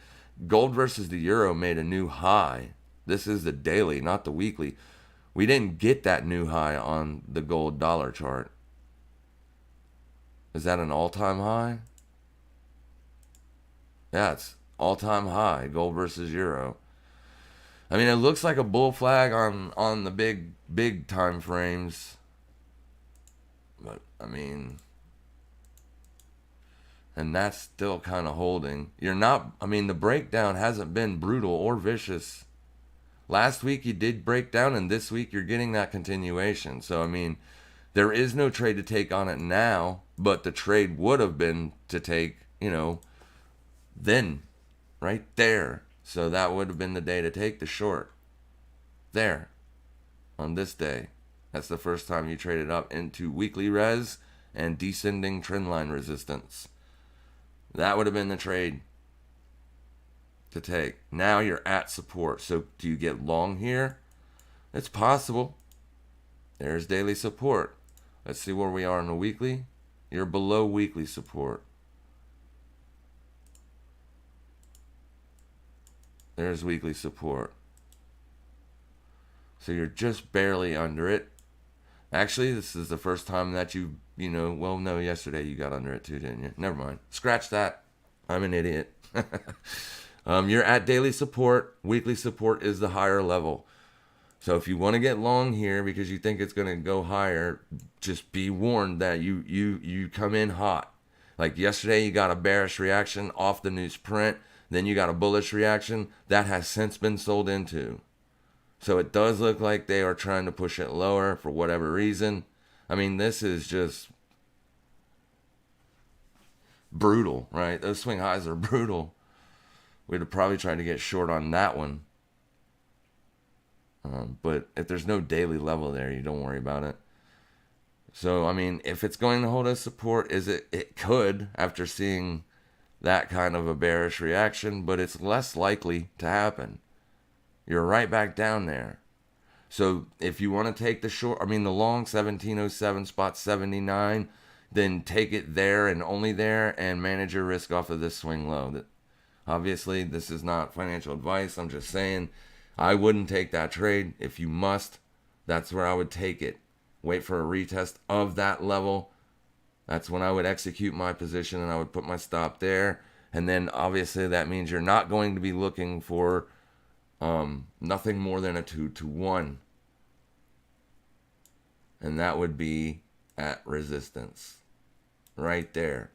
A: Gold versus the euro made a new high. This is the daily, not the weekly. We didn't get that new high on the gold dollar chart. Is that an all-time high? Yeah, it's all-time high, gold versus euro. I mean, it looks like a bull flag on the big time frames. But, and that's still kind of holding. The breakdown hasn't been brutal or vicious. Last week you did break down, and this week you're getting that continuation. So, there is no trade to take on it now, but the trade would have been to take, then, right there. So that would have been the day to take the short. There. On this day. That's the first time you traded up into weekly res and descending trendline resistance. That would have been the trade to take. Now you're at support. So do you get long here? It's possible. There's daily support. Let's see where we are on the weekly. You're below weekly support. There's weekly support. So you're just barely under it. Actually, this is the first time that yesterday you got under it too, didn't you? Never mind. Scratch that. I'm an idiot. You're at daily support. Weekly support is the higher level. So if you want to get long here because you think it's going to go higher, just be warned that you come in hot. Like yesterday, you got a bearish reaction off the newsprint. Then you got a bullish reaction that has since been sold into. So it does look like they are trying to push it lower for whatever reason. This is just brutal, right? Those swing highs are brutal. We'd have probably tried to get short on that one. But if there's no daily level there, you don't worry about it. So, if it's going to hold as support, it could after seeing that kind of a bearish reaction, but it's less likely to happen. You're right back down there. So if you want to take the short, the long 1707 spot 79, then take it there and only there and manage your risk off of this swing low. Obviously, this is not financial advice. I'm just saying I wouldn't take that trade. If you must, that's where I would take it. Wait for a retest of that level. That's when I would execute my position and I would put my stop there. And then obviously that means you're not going to be looking for nothing more than a 2-to-1. And that would be at resistance. Right there.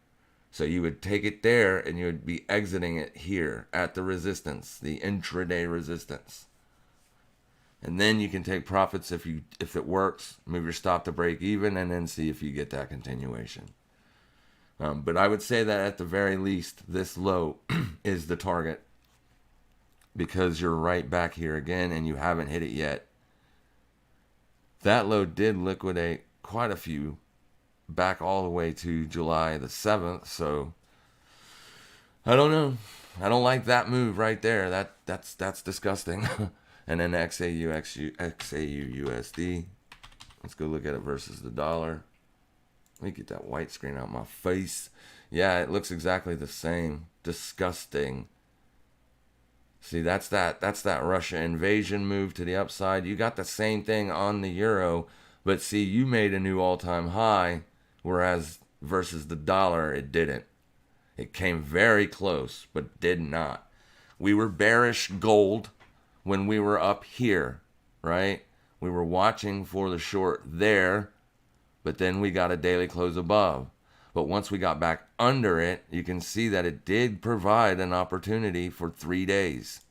A: So you would take it there and you would be exiting it here at the resistance, the intraday resistance. And then you can take profits if it works, move your stop to break even, and then see if you get that continuation. But I would say that at the very least, this low is the target, because you're right back here again and you haven't hit it yet. That low did liquidate quite a few back all the way to July the 7th. So I don't know. I don't like that move right there. That's disgusting. And then XAU USD. Let's go look at it versus the dollar. Let me get that white screen out of my face. Yeah, it looks exactly the same. Disgusting. See, that's that Russia invasion move to the upside. You got the same thing on the euro, but see, you made a new all-time high, whereas versus the dollar, it didn't. It came very close, but did not. We were bearish gold when we were up here, right? We were watching for the short there, but then we got a daily close above. But once we got back under it, you can see that it did provide an opportunity for 3 days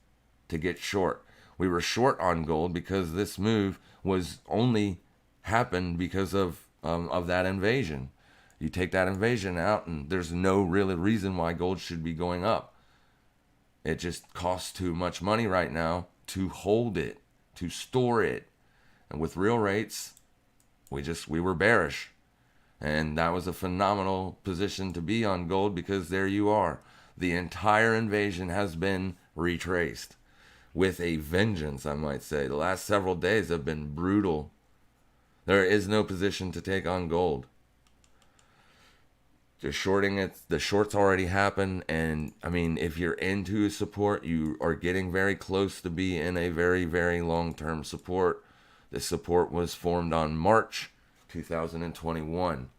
A: to get short. We were short on gold because this move was only happened because of that invasion. You take that invasion out, and there's no real reason why gold should be going up. It just costs too much money right now to hold it, to store it. And with real rates, we were bearish. And that was a phenomenal position to be on gold, because there you are. The entire invasion has been retraced with a vengeance, I might say. The last several days have been brutal. There is no position to take on gold. Just shorting it, the shorts already happened. And I mean, if you're into support, you are getting very close to be in a very, very long-term support. This support was formed on March 2021.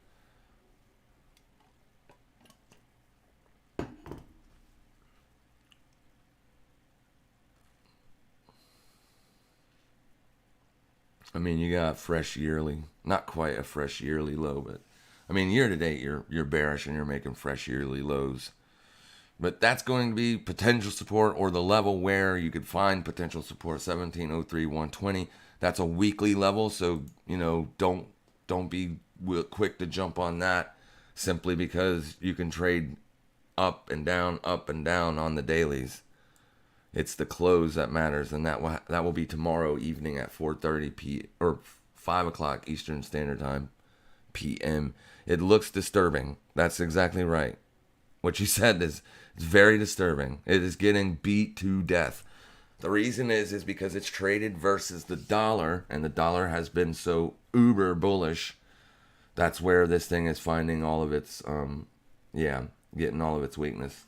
A: I mean, you got fresh yearly, not quite a fresh yearly low, but I mean, year to date, you're bearish and you're making fresh yearly lows. But that's going to be potential support, or the level where you could find potential support, 1703.120. That's a weekly level, so don't be quick to jump on that simply because you can trade up and down on the dailies. It's the close that matters, and that will be tomorrow evening at 4:30 p. or 5 o'clock Eastern Standard Time p.m. It looks disturbing. That's exactly right. What you said is very disturbing. It is getting beat to death. The reason is because it's traded versus the dollar, and the dollar has been so uber bullish. That's where this thing is finding all of its, getting all of its weakness.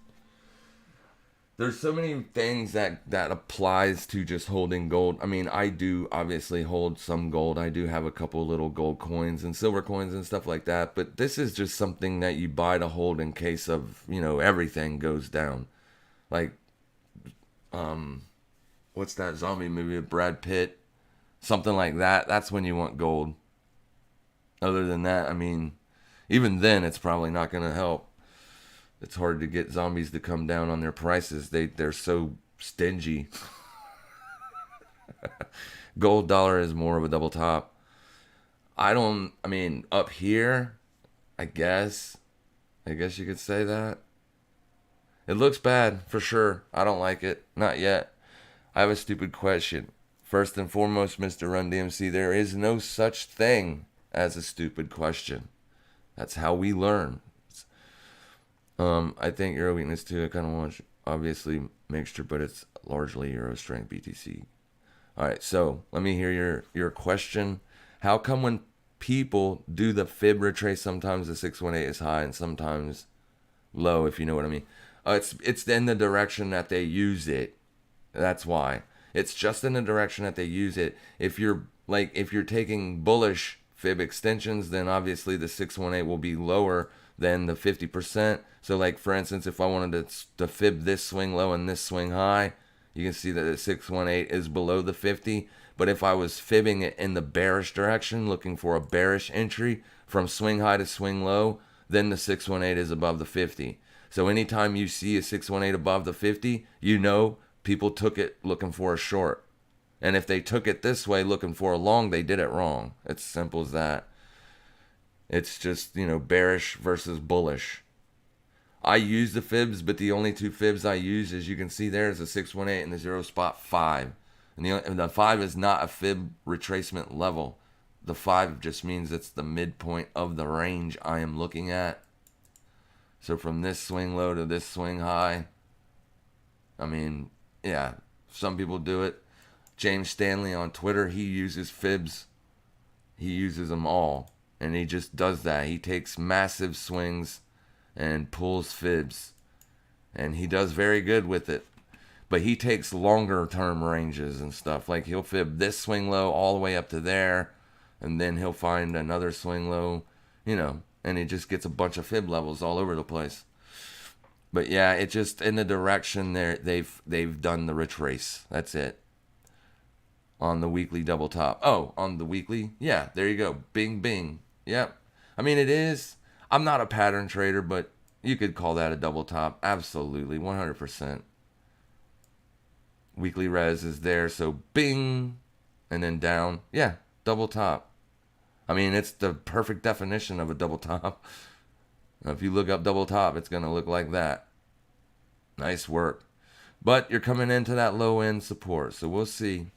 A: There's so many things that applies to just holding gold. I mean, I do obviously hold some gold. I do have a couple little gold coins and silver coins and stuff like that. But this is just something that you buy to hold in case of, everything goes down. Like, what's that zombie movie with Brad Pitt? Something like that. That's when you want gold. Other than that, I mean, even then, it's probably not going to help. It's hard to get zombies to come down on their prices. They're so stingy. Gold dollar is more of a double top. Up here, I guess you could say that. It looks bad, for sure. I don't like it. Not yet. I have a stupid question. First and foremost, Mr. Run DMC, there is no such thing as a stupid question. That's how we learn. I think Euro weakness too. I kind of want, obviously, mixture, but it's largely Euro strength BTC. All right, so let me hear your question. How come when people do the fib retrace, sometimes the 618 is high and sometimes low, if you know what I mean? It's in the direction that they use it. That's why. It's just in the direction that they use it. If you're taking bullish fib extensions, then obviously the 618 will be lower than the 50%. So like, for instance, if I wanted to fib this swing low and this swing high, you can see that the 618 is below the 50. But if I was fibbing it in the bearish direction, looking for a bearish entry from swing high to swing low, then the 618 is above the 50. So anytime you see a 618 above the 50, people took it looking for a short. And if they took it this way looking for a long, they did it wrong. It's simple as that. It's just, bearish versus bullish. I use the fibs, but the only two fibs I use, as you can see there, is the 618 and the 0.5. And the 5 is not a fib retracement level. The 5 just means it's the midpoint of the range I am looking at. So from this swing low to this swing high, I mean, yeah, some people do it. James Stanley on Twitter, he uses fibs. He uses them all. And he just does that. He takes massive swings and pulls fibs. And he does very good with it. But he takes longer term ranges and stuff. Like he'll fib this swing low all the way up to there. And then he'll find another swing low, and he just gets a bunch of fib levels all over the place. But yeah, it just in the direction there they've done the retrace. That's it. On the weekly double top. Oh, on the weekly? Yeah, there you go. Bing, bing. Yep. I mean, it is. I'm not a pattern trader, but you could call that a double top. Absolutely, 100%. Weekly res is there, so bing, and then down. Yeah, double top. I mean, it's the perfect definition of a double top. If you look up double top, it's going to look like that. Nice work. But you're coming into that low end support, so we'll see.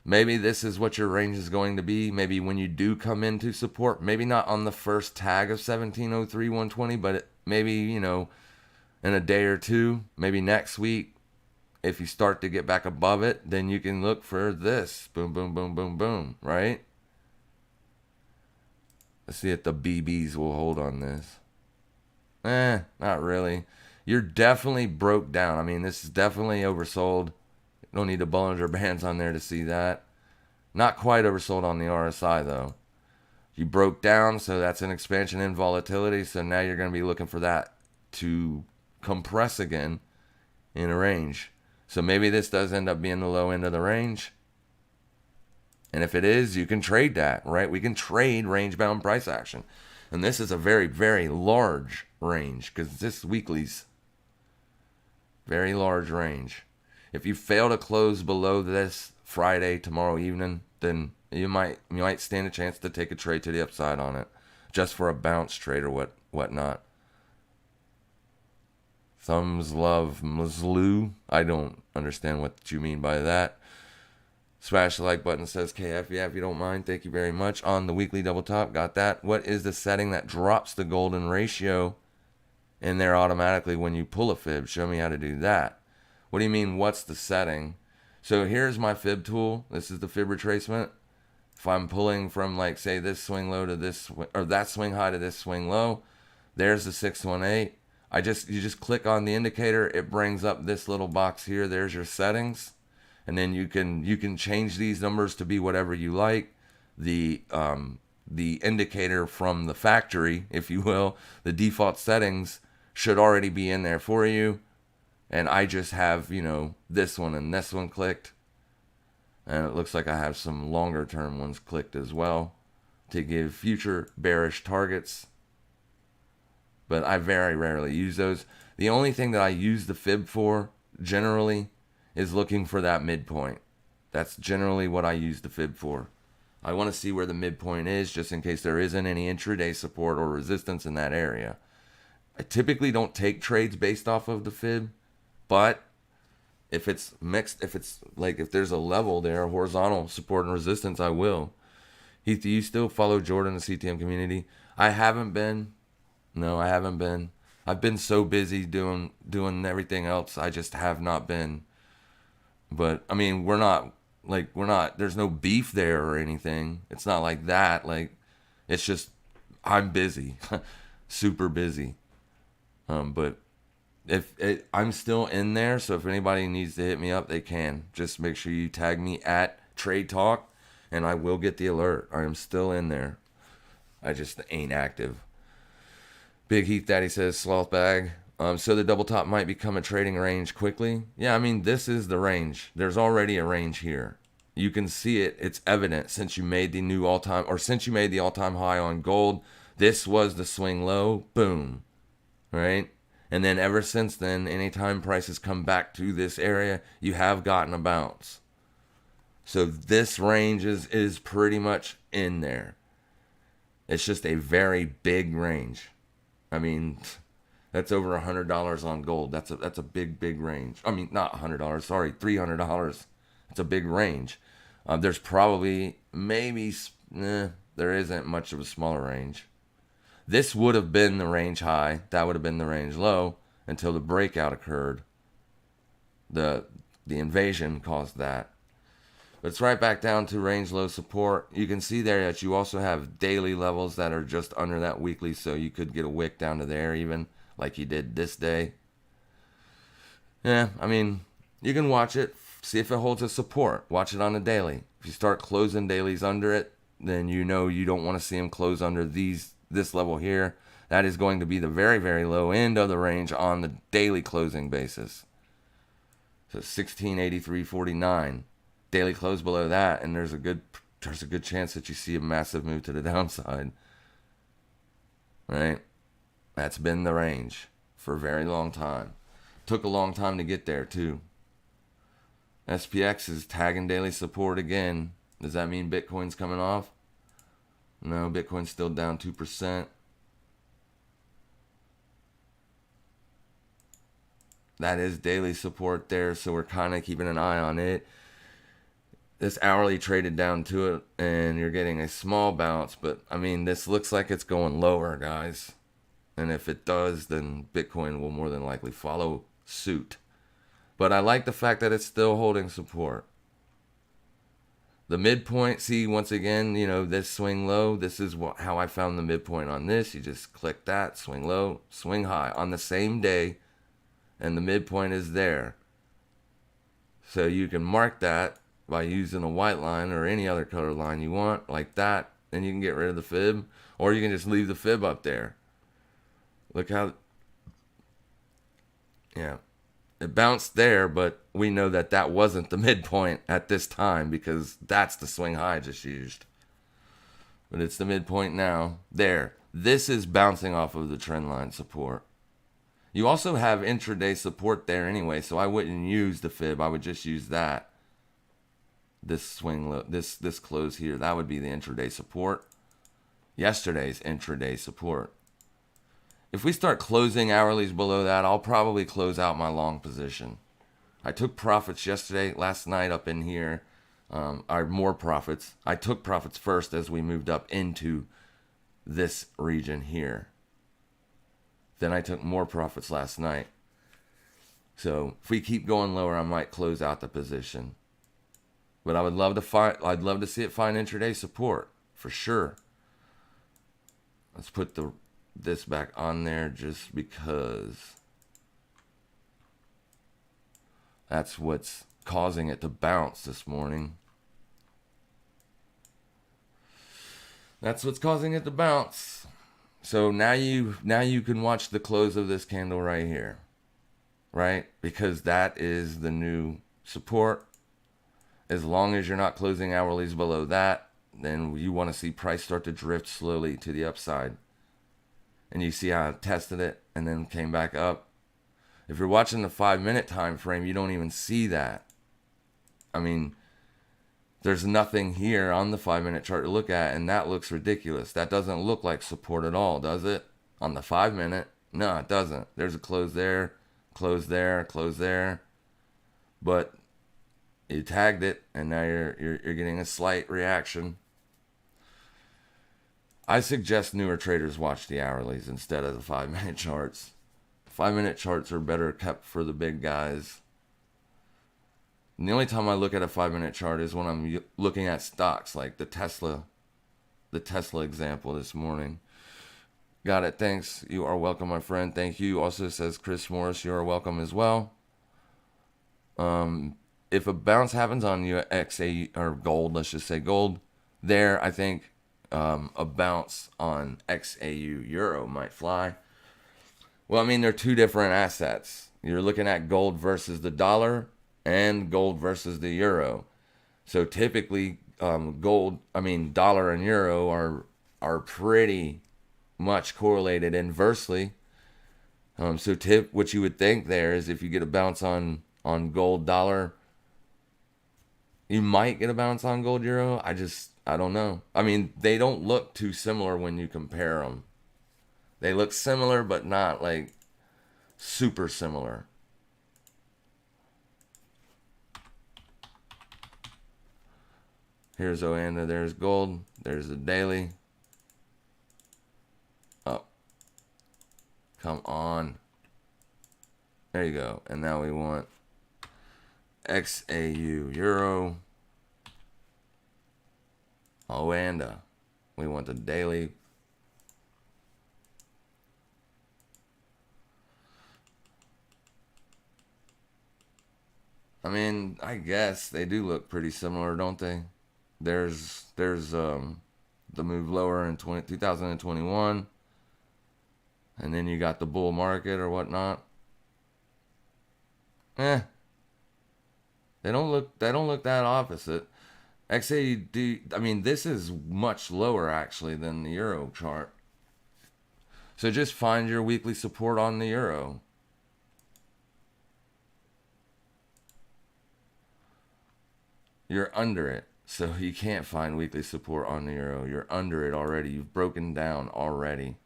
A: Maybe this is what your range is going to be. Maybe when you do come into support, maybe not on the first tag of 1703, 120, but maybe, in a day or two, maybe next week, if you start to get back above it, then you can look for this. Boom, boom, boom, boom, boom, right? Let's see if the BBs will hold on this. Not really. You're definitely broke down. I mean, this is definitely oversold. Don't need the Bollinger Bands on there to see that. Not quite oversold on the RSI, though. You broke down, so that's an expansion in volatility. So now you're going to be looking for that to compress again in a range. So maybe this does end up being the low end of the range. And if it is, you can trade that, right? We can trade range-bound price action. And this is a very, very large range because this weekly's very large range. If you fail to close below this Friday, tomorrow evening, then you might stand a chance to take a trade to the upside on it, just for a bounce trade or whatnot. Thumbs love Mzlu. I don't understand what you mean by that. Smash the like button, says KF. Yeah, if you don't mind, thank you very much. On the weekly double top, got that. What is the setting that drops the golden ratio in there automatically when you pull a fib? Show me how to do that. What do you mean, what's the setting? So here's my fib tool. This is the fib retracement. If I'm pulling from, like, say, this swing low to this, or that swing high to this swing low, there's the 618. You just click on the indicator. It brings up this little box here. There's your settings. And then you can change these numbers to be whatever you like. The indicator from the factory, if you will, the default settings should already be in there for you. And I just have, this one and this one clicked. And it looks like I have some longer term ones clicked as well to give future bearish targets. But I very rarely use those. The only thing that I use the fib for, generally, is looking for that midpoint. That's generally what I use the fib for. I want to see where the midpoint is, just in case there isn't any intraday support or resistance in that area. I typically don't take trades based off of the fib. But if it's mixed, if there's a level there, horizontal support and resistance, I will. Heath, do you still follow Jordan, the CTM community? I haven't been. No, I haven't been. I've been so busy doing everything else. I just have not been. But I mean, we're not. There's no beef there or anything. It's not like that. It's just I'm busy, super busy. But. I'm still in there, so if anybody needs to hit me up, they can. Just make sure you tag me at Trade Talk, and I will get the alert. I am still in there. I just ain't active. Big Heath Daddy says, sloth bag. So the double top might become a trading range quickly. Yeah, I mean, this is the range. There's already a range here. You can see it. It's evident since you made the new all-time, or since you made the all-time high on gold. This was the swing low. Boom. Right? And then ever since then, anytime prices come back to this area, you have gotten a bounce. So this range is pretty much in there. It's just a very big range. I mean, that's over $100 on gold. That's a big range. I mean, not $100. Sorry, $300. It's a big range. There's probably there isn't much of a smaller range. This would have been the range high. That would have been the range low until the breakout occurred. The invasion caused that. But it's right back down to range low support. You can see there that you also have daily levels that are just under that weekly, so you could get a wick down to there even, like you did this day. Yeah, I mean, you can watch it, see if it holds a support. Watch it on a daily. If you start closing dailies under it, then you know you don't want to see them close under this level here. That is going to be the very, very low end of the range on the daily closing basis. So 1683.49. Daily close below that, and there's a good chance that you see a massive move to the downside. Right? That's been the range for a very long time. Took a long time to get there too. SPX is tagging daily support again. Does that mean Bitcoin's coming off? No, Bitcoin's still down 2%. That is daily support there, so we're kind of keeping an eye on it. This hourly traded down to it, and you're getting a small bounce, but I mean, this looks like it's going lower, guys. And if it does, then Bitcoin will more than likely follow suit. But I like the fact that it's still holding support. The midpoint, see, once again, you know, this swing low, this is how I found the midpoint on this. You just click that, swing low, swing high on the same day, and the midpoint is there. So you can mark that by using a white line or any other color line you want, like that, and you can get rid of the fib, or you can just leave the fib up there. Look how, yeah, it bounced there, but we know that that wasn't the midpoint at this time because that's the swing high I just used. But it's the midpoint now. There. This is bouncing off of the trend line support. You also have intraday support there anyway, so I wouldn't use the fib. I would just use that. This swing low, this close here, that would be the intraday support. Yesterday's intraday support. If we start closing hourlies below that, I'll probably close out my long position. I took profits last night up in here. More profits. I took profits first as we moved up into this region here. Then I took more profits last night. So if we keep going lower, I might close out the position. But I'd love to see it find intraday support for sure. Let's put this back on there just because that's what's causing it to bounce this morning. That's what's causing it to bounce. So now you can watch the close of this candle right here. Right? Because that is the new support. As long as you're not closing hourlies below that, then you want to see price start to drift slowly to the upside. And you see how it tested it and then came back up. If you're watching the 5-minute time frame, you don't even see that. I mean, there's nothing here on the 5-minute chart to look at, and that looks ridiculous. That doesn't look like support at all, does it? On the 5-minute? No, it doesn't. There's a close there, close there, close there. But you tagged it, and now you're getting a slight reaction. I suggest newer traders watch the hourlies instead of the 5-minute charts. 5-minute charts are better kept for the big guys. And the only time I look at a 5-minute chart is when I'm looking at stocks like the Tesla example this morning. Got it. Thanks. You are welcome, my friend. Thank you. Also says Chris Morris, you are welcome as well. If a bounce happens on XA or gold, let's just say gold, there I think a bounce on XAU Euro might fly. Well, I mean, they're two different assets. You're looking at gold versus the dollar and gold versus the euro. So typically, dollar and euro are pretty much correlated inversely. So what you would think there is if you get a bounce on gold dollar, You might get a bounce on gold euro. I don't know. I mean, they don't look too similar when you compare them. They look similar, but not like super similar. Here's Oanda. There's gold. There's the daily. Oh, come on. There you go. And now we want XAU euro. Oanda. We want the daily. I mean, I guess they do look pretty similar, don't they? There's the move lower in 2021, and then you got the bull market or whatnot. They don't look that opposite. XAD, I mean, this is much lower actually than the euro chart. So just find your weekly support on the euro. You're under it. So you can't find weekly support on the euro. You're under it already. You've broken down already.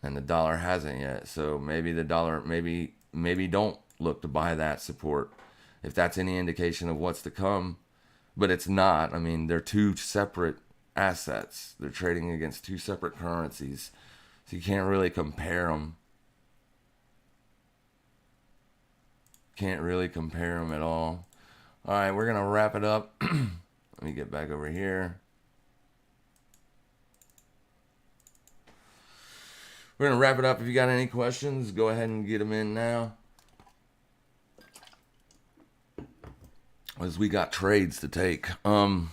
A: And the dollar hasn't yet. So maybe the dollar, maybe don't look to buy that support if that's any indication of what's to come. But it's not. I mean, they're two separate assets. They're trading against two separate currencies. So you can't really compare them. Can't really compare them at all. All right, we're going to wrap it up. Let me get back over here. We're going to wrap it up. If you got any questions, go ahead and get them in now. As we got trades to take. Oh,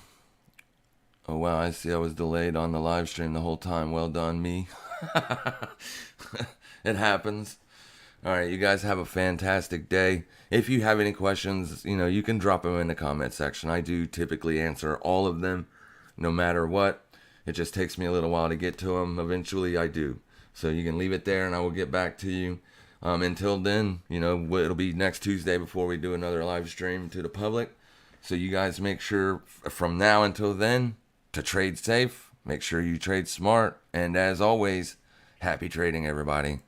A: wow, I see I was delayed on the live stream the whole time. Well done, me. It happens. All right, you guys have a fantastic day. If you have any questions, you can drop them in the comment section. I do typically answer all of them, no matter what. It just takes me a little while to get to them. Eventually, I do. So you can leave it there, and I will get back to you. Until then, it'll be next Tuesday before we do another live stream to the public. So you guys make sure from now until then to trade safe. Make sure you trade smart. And as always, happy trading, everybody.